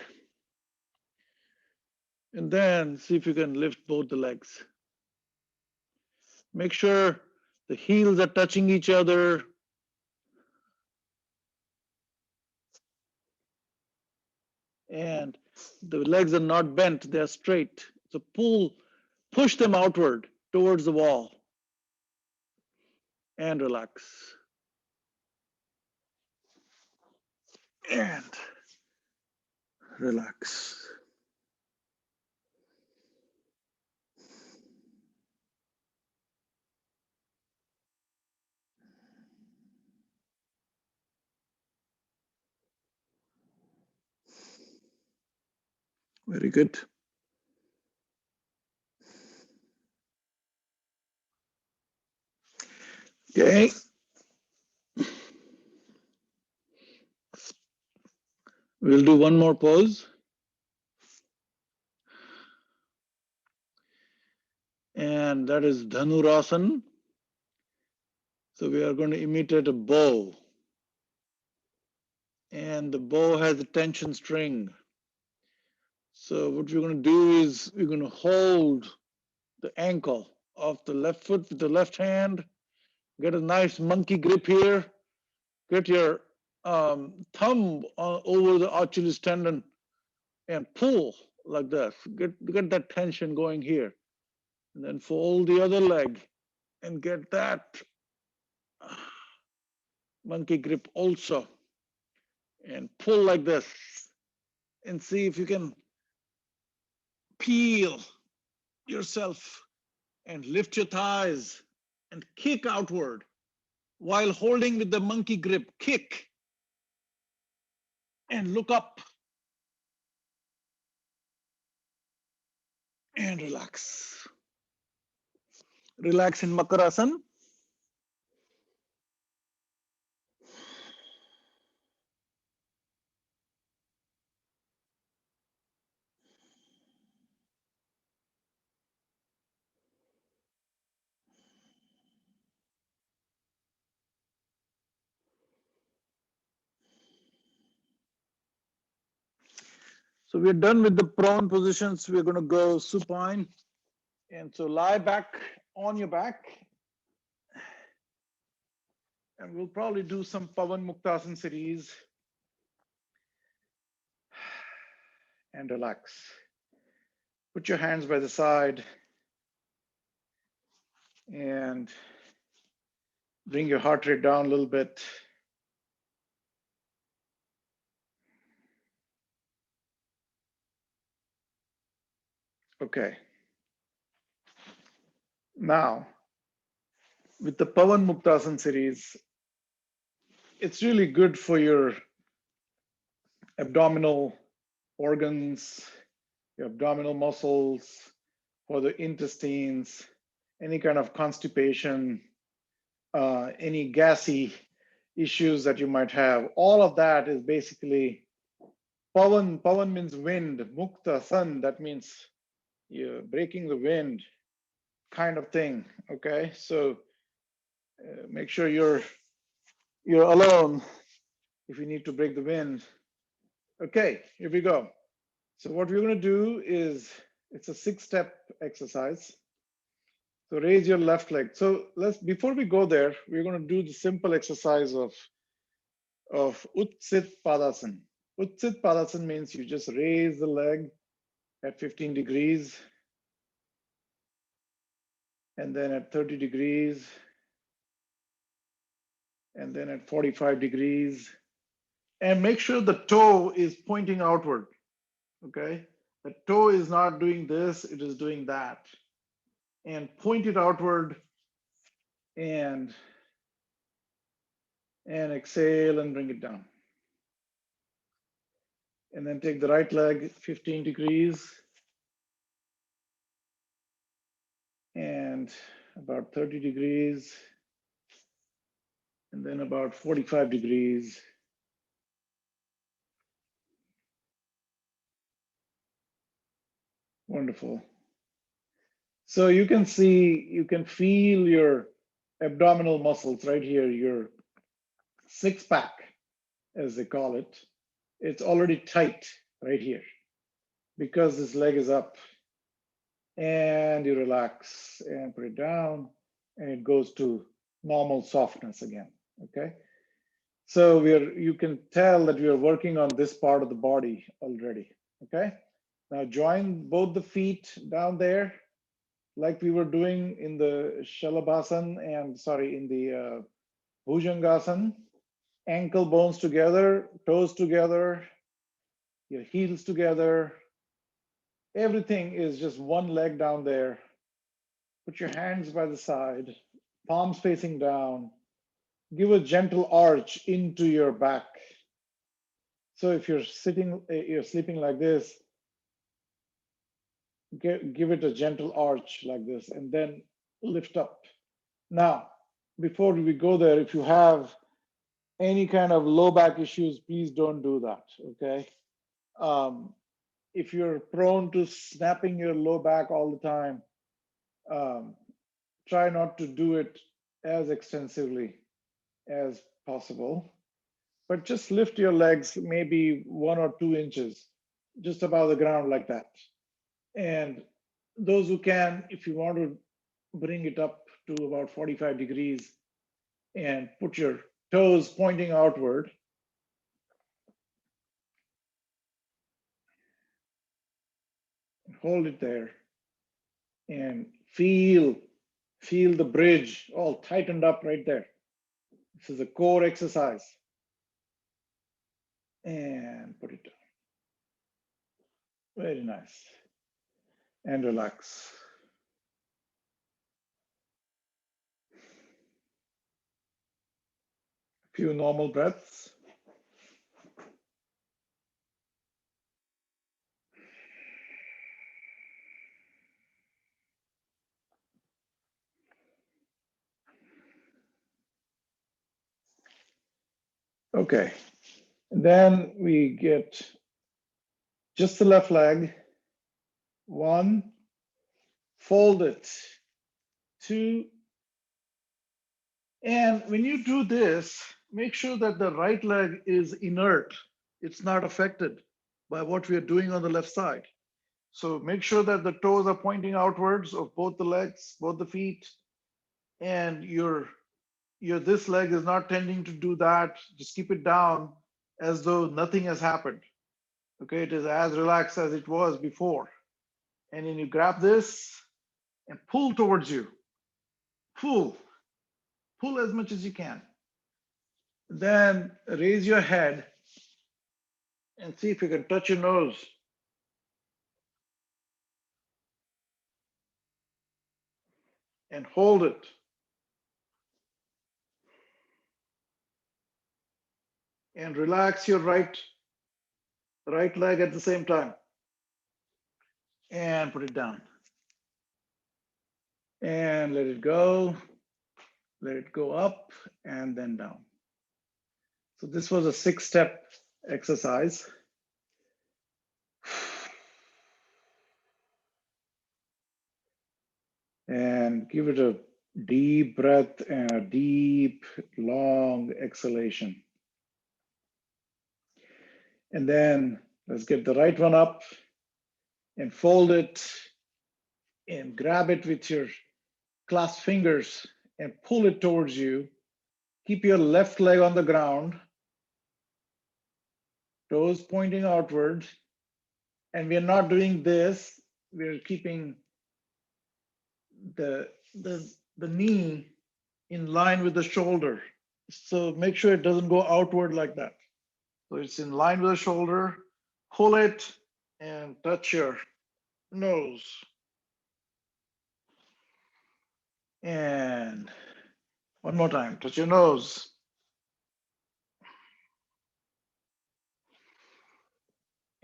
and then see if you can lift both the legs. Make sure the heels are touching each other. And the legs are not bent, they're straight. So push them outward towards the wall and relax. And relax. Very good. Okay. We'll do one more pose. And that is Dhanurasana. So we are going to imitate a bow. And the bow has a tension string. So what we're going to do is we're going to hold the ankle of the left foot with the left hand. Get a nice monkey grip here. Get your thumb over the Achilles tendon and pull like this. Get that tension going here. And then fold the other leg and get that monkey grip also. And pull like this. And see if you can peel yourself and lift your thighs and kick outward while holding with the monkey grip. Kick and look up and relax. Relax in Makarasana. So we're done with the prone positions. We're going to go supine. And so lie back on your back. And we'll probably do some Pavan Muktasana series. And relax. Put your hands by the side. And bring your heart rate down a little bit. Okay. Now, with the Pavan Muktasan series, it's really good for your abdominal organs, your abdominal muscles, for the intestines, any kind of constipation, any gassy issues that you might have. All of that is basically Pavan. Pavan means wind. Mukta, sun, that means you're breaking the wind kind of thing. Okay, so make sure you're alone if you need to break the wind. Okay, here we go. So what we're going to do is, it's a 6-step exercise. So raise your left leg. So before we go there, we're going to do the simple exercise of Utsit Padasana. Utsit Padasana means you just raise the leg at 15 degrees, and then at 30 degrees, and then at 45 degrees, and make sure the toe is pointing outward. Okay, the toe is not doing this, it is doing that, and point it outward, and exhale and bring it down. And then take the right leg 15 degrees and about 30 degrees, and then about 45 degrees. Wonderful. So you can see, you can feel your abdominal muscles right here, your 6-pack, as they call it. It's already tight right here because this leg is up. And you relax and put it down, and it goes to normal softness again. Okay. So you can tell that we are working on this part of the body already. Okay. Now join both the feet down there, like we were doing in the Shalabhasan and in the Bhujangasana. Ankle bones together, toes together, your heels together. Everything is just one leg down there. Put your hands by the side, palms facing down. Give a gentle arch into your back. So if you're sleeping like this, give it a gentle arch like this, and then lift up. Now, before we go there, if you have any kind of low back issues, please don't do that, okay? If you're prone to snapping your low back all the time, try not to do it as extensively as possible, but just lift your legs maybe 1 or 2 inches just above the ground like that. And those who can, if you want to bring it up to about 45 degrees and put your toes pointing outward, hold it there and feel the bridge all tightened up right there. This is a core exercise. And put it down. Very nice. And relax. A few normal breaths. Okay. And then we get just the left leg. 1, fold it. 2, and when you do this, make sure that the right leg is inert. It's not affected by what we are doing on the left side. So make sure that the toes are pointing outwards of both the legs, both the feet, and your this leg is not tending to do that. Just keep it down as though nothing has happened. Okay, it is as relaxed as it was before. And then you grab this and pull towards you. Pull as much as you can. Then raise your head and see if you can touch your nose. and hold it. And relax your right leg at the same time. And put it down. And let it go. Let it go up and then down. So this was a 6-step exercise. And give it a deep breath and a deep, long exhalation. And then let's get the right one up and fold it and grab it with your clasped fingers and pull it towards you. Keep your left leg on the ground, toes pointing outward. And we're not doing this. We're keeping the knee in line with the shoulder. So make sure it doesn't go outward like that. So it's in line with the shoulder. Pull it and touch your nose. And one more time, touch your nose.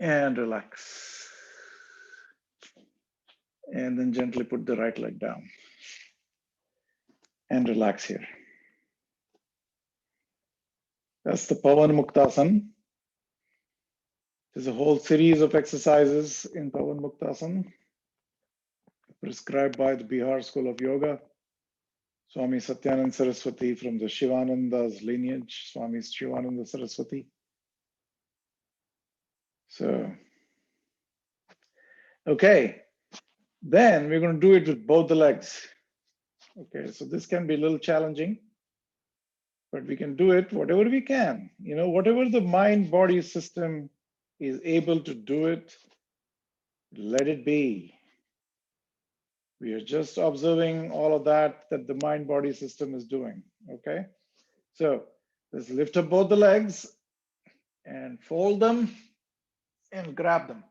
And relax. And then gently put the right leg down. And relax here. That's the Pavan Muktasan. There's a whole series of exercises in Pavan Muktasan prescribed by the Bihar School of Yoga. Swami Satyananda Saraswati from the Shivananda's lineage, Swami Shivananda Saraswati. So, okay, then we're going to do it with both the legs. Okay, so this can be a little challenging, but we can do it whatever we can. You know, whatever the mind-body system is able to do it, let it be. We are just observing all of that the mind-body system is doing, okay? So let's lift up both the legs and fold them and grab them.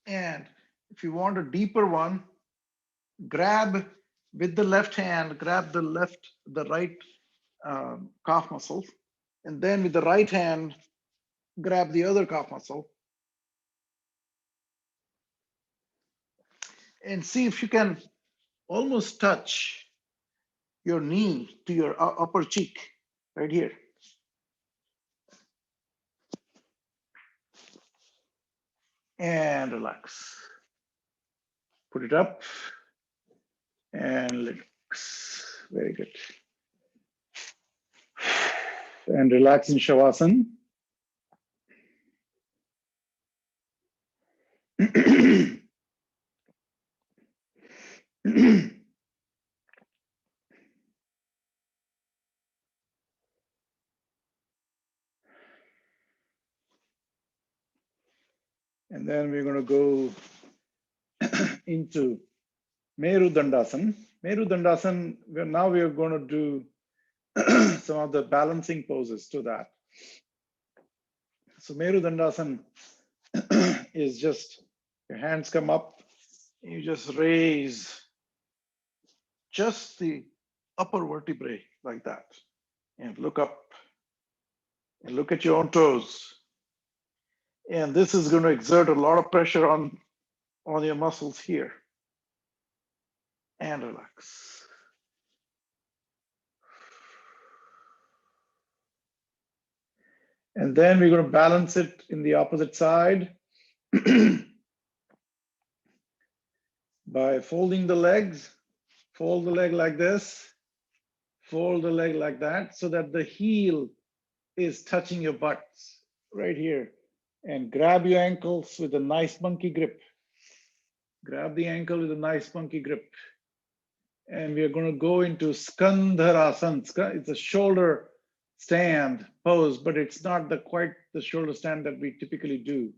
And if you want a deeper one, grab with the left hand, grab the right calf muscle, and then with the right hand, grab the other calf muscle. And see if you can almost touch your knee to your upper cheek, right here. And relax. Put it up and relax. Very good. And relax in Shavasana. And then we're going to go into Meru Dandasana. Meru Dandasana, now we are going to do some of the balancing poses to that. So Meru Dandasana is just your hands come up, you just raise just the upper vertebrae like that, and look up and look at your own toes. And this is going to exert a lot of pressure on your muscles here. And relax. And then we're going to balance it in the opposite side by folding the legs. Fold the leg like this, fold the leg like that, so that the heel is touching your butts right here. And grab your ankles with a nice monkey grip. Grab the ankle with a nice monkey grip. And we are going to go into Skandharasana. It's a shoulder stand pose, but it's not quite the shoulder stand that we typically do.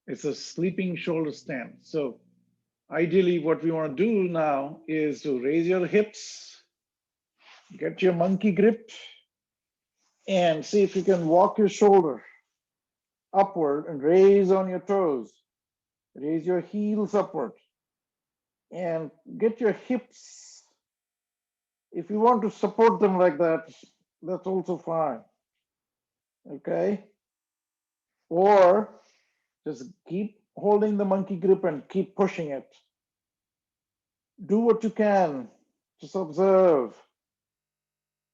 It's a sleeping shoulder stand. So ideally, what we want to do now is to raise your hips, get your monkey grip, And see if you can walk your shoulder upward and raise on your toes. Raise your heels upward and get your hips. If you want to support them like that, that's also fine. Okay? Or just keep holding the monkey grip and keep pushing it. Do what you can. Just observe.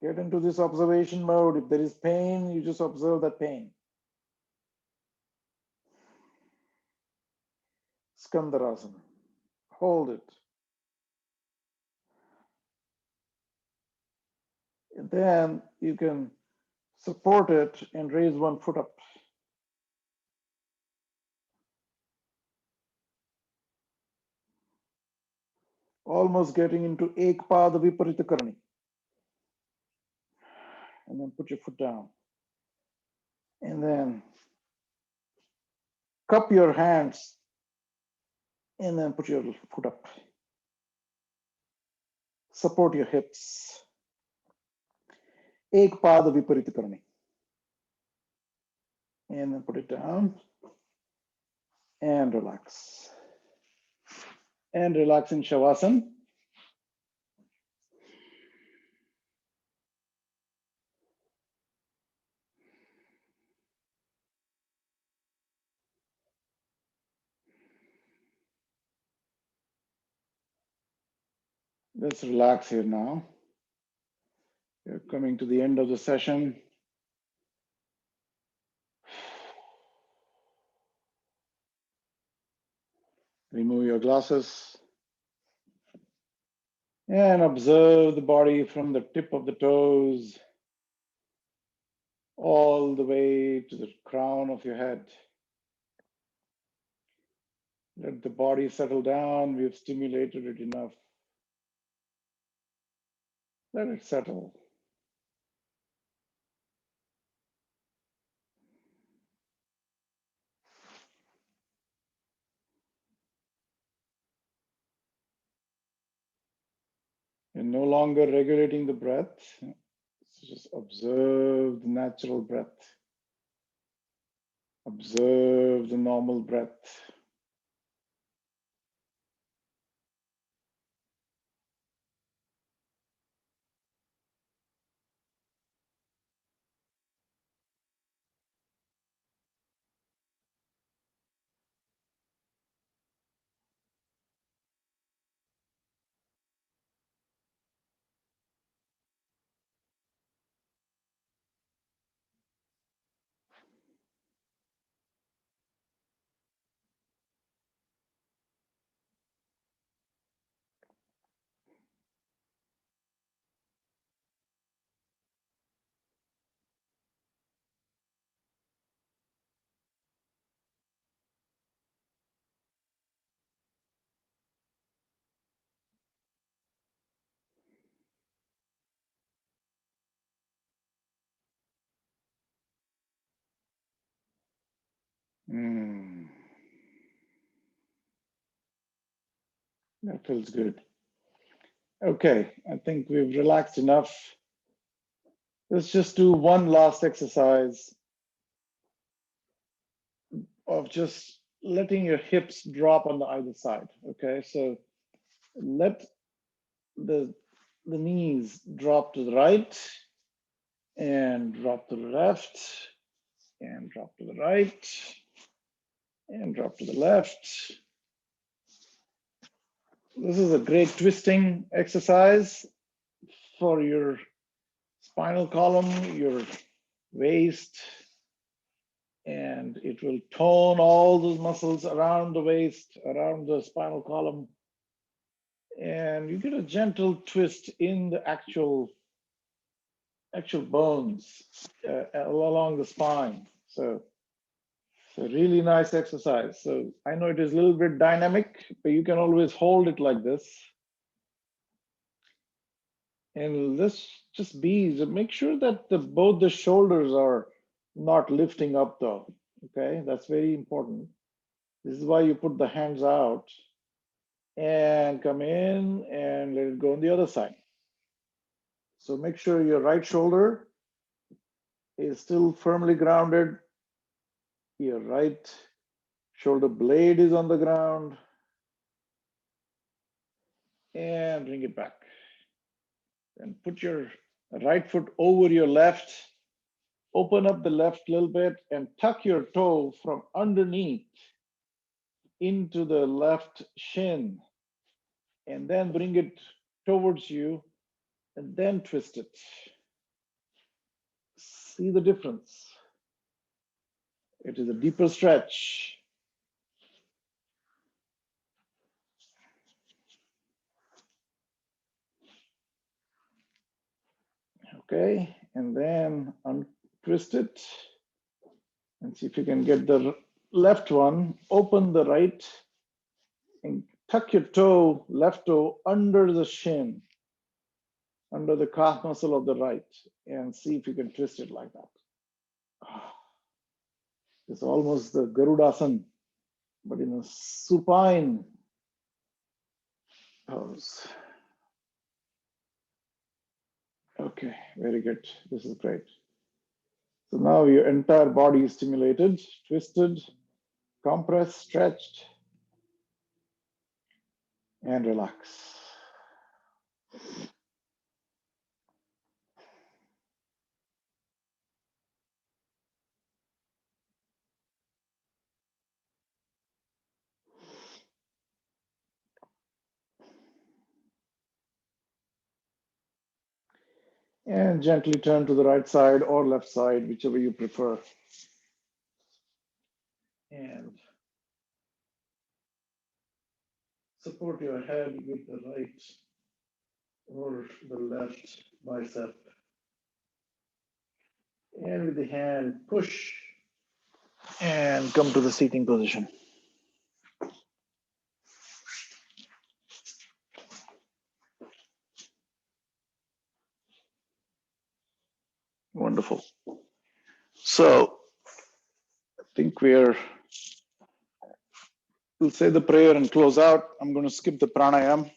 Get into this observation mode. If there is pain, you just observe that pain. Skandarasana. Hold it. And then you can support it and raise one foot up. Almost getting into Ekpada Viparita Karani. And then put your foot down. And then cup your hands and then put your foot up. Support your hips. Ekpada Viparita Karani. And then put it down and relax. And relax in Shavasana. Let's relax here now. We're coming to the end of the session. Remove your glasses and observe the body from the tip of the toes all the way to the crown of your head. Let the body settle down. We've stimulated it enough. Let it settle. You're no longer regulating the breath. So just observe the natural breath. Observe the normal breath. That feels good. Okay, I think we've relaxed enough. Let's just do one last exercise of just letting your hips drop on the either side. Okay, so let the knees drop to the right and drop to the left and drop to the right and drop to the left. This is a great twisting exercise for your spinal column, your waist, and it will tone all those muscles around the waist, around the spinal column. And you get a gentle twist in the actual bones along the spine. So it's a really nice exercise. So I know it is a little bit dynamic, but you can always hold it like this. And let's just make sure that both the shoulders are not lifting up though. Okay, that's very important. This is why you put the hands out and come in and let it go on the other side. So make sure your right shoulder is still firmly grounded. Your right shoulder blade is on the ground. And bring it back. And put your right foot over your left. Open up the left a little bit and tuck your toe from underneath into the left shin. And then bring it towards you and then twist it. See the difference? It is a deeper stretch. Okay, and then untwist it and see if you can get the left one. Open the right and tuck your toe, left toe, under the shin, under the calf muscle of the right, and see if you can twist it like that. It's almost the Garudasana, but in a supine pose. Okay, very good. This is great. So now your entire body is stimulated, twisted, compressed, stretched, and relax. And gently turn to the right side or left side, whichever you prefer. And support your head with the right or the left bicep. And with the hand, push and come to the seating position. Wonderful. So I think we'll say the prayer and close out. I'm going to skip the pranayam.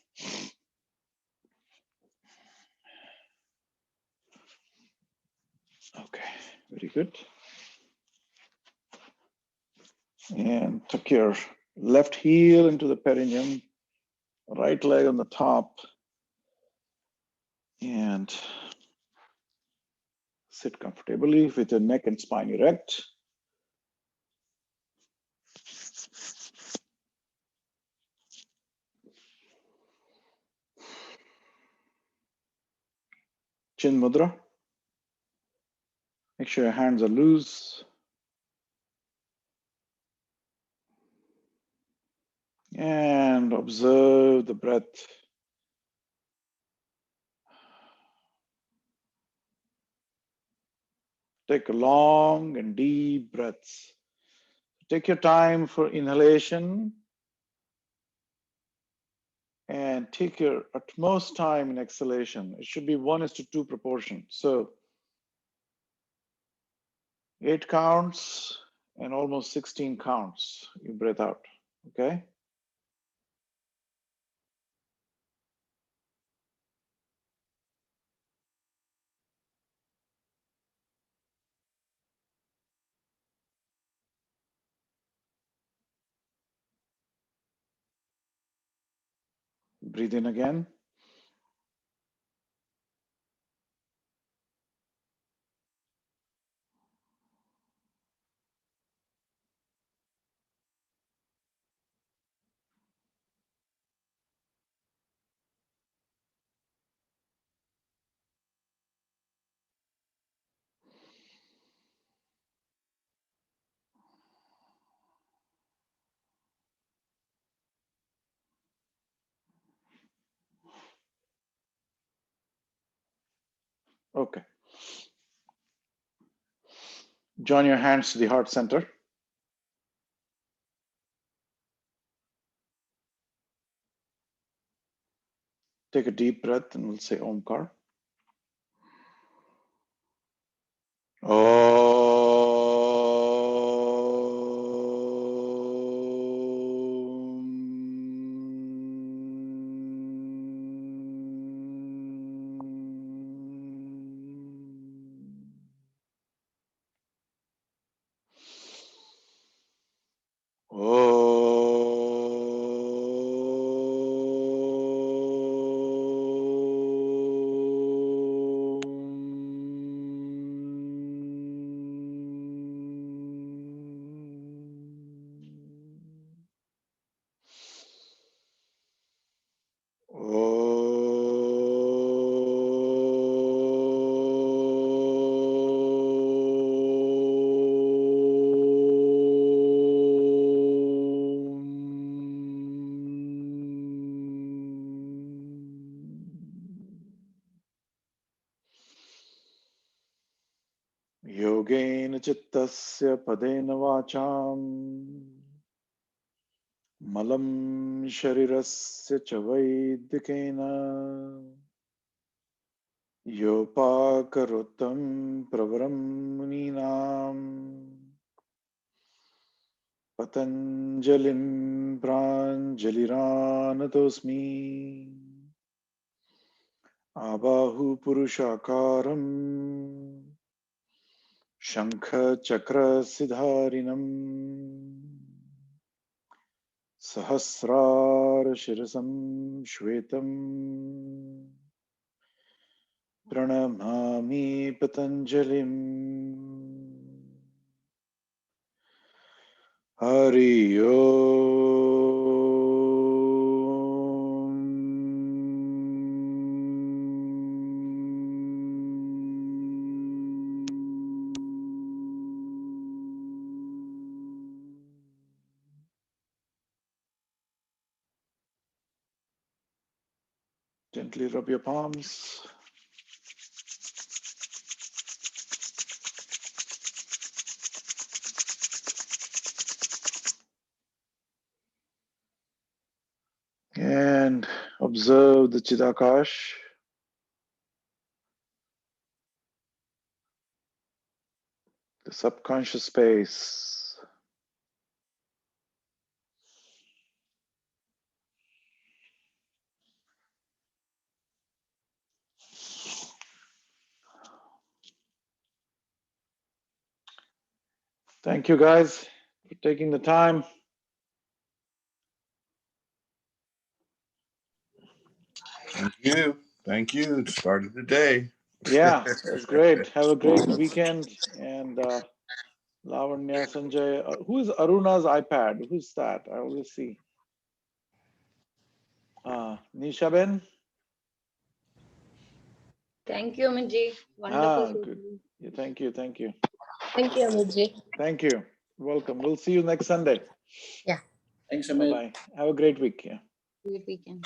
Okay, very good. And tuck your left heel into the perineum, right leg on the top, and sit comfortably with your neck and spine erect. Chin mudra. Make sure your hands are loose. And observe the breath. Take a long and deep breaths. Take your time for inhalation and take your utmost time in exhalation. It should be 1:2 proportion. So 8 counts and almost 16 counts. You breathe out, okay? Breathe in again. Okay. Join your hands to the heart center. Take a deep breath and we'll say Omkar. Yogena Chittasya Padena Vacham Malam Sharirasya Chavaidikena Yopakarotam Pravaram Muninam Patanjalim Pranjaliranatosmi Abahu Purushakaram Shankha Chakra Siddharinam Sahasrara Shirasam Shvetam Pranamami Patanjalim Hari Gently rub your palms. And observe the Chidakash. The subconscious space. Thank you guys for taking the time. Thank you. Thank you. Started the day. Yeah, that's great. Have a great weekend. And Lavanya, Sanjay, who is Aruna's iPad? Who's that? I always see. Nisha Ben? Thank you, Amitji. Wonderful. Good. Yeah, thank you. Thank you. Thank you, Amitji. Thank you. Welcome. We'll see you next Sunday. Yeah. Thanks, Amit. Bye-bye. Have a great week. Yeah. Great weekend.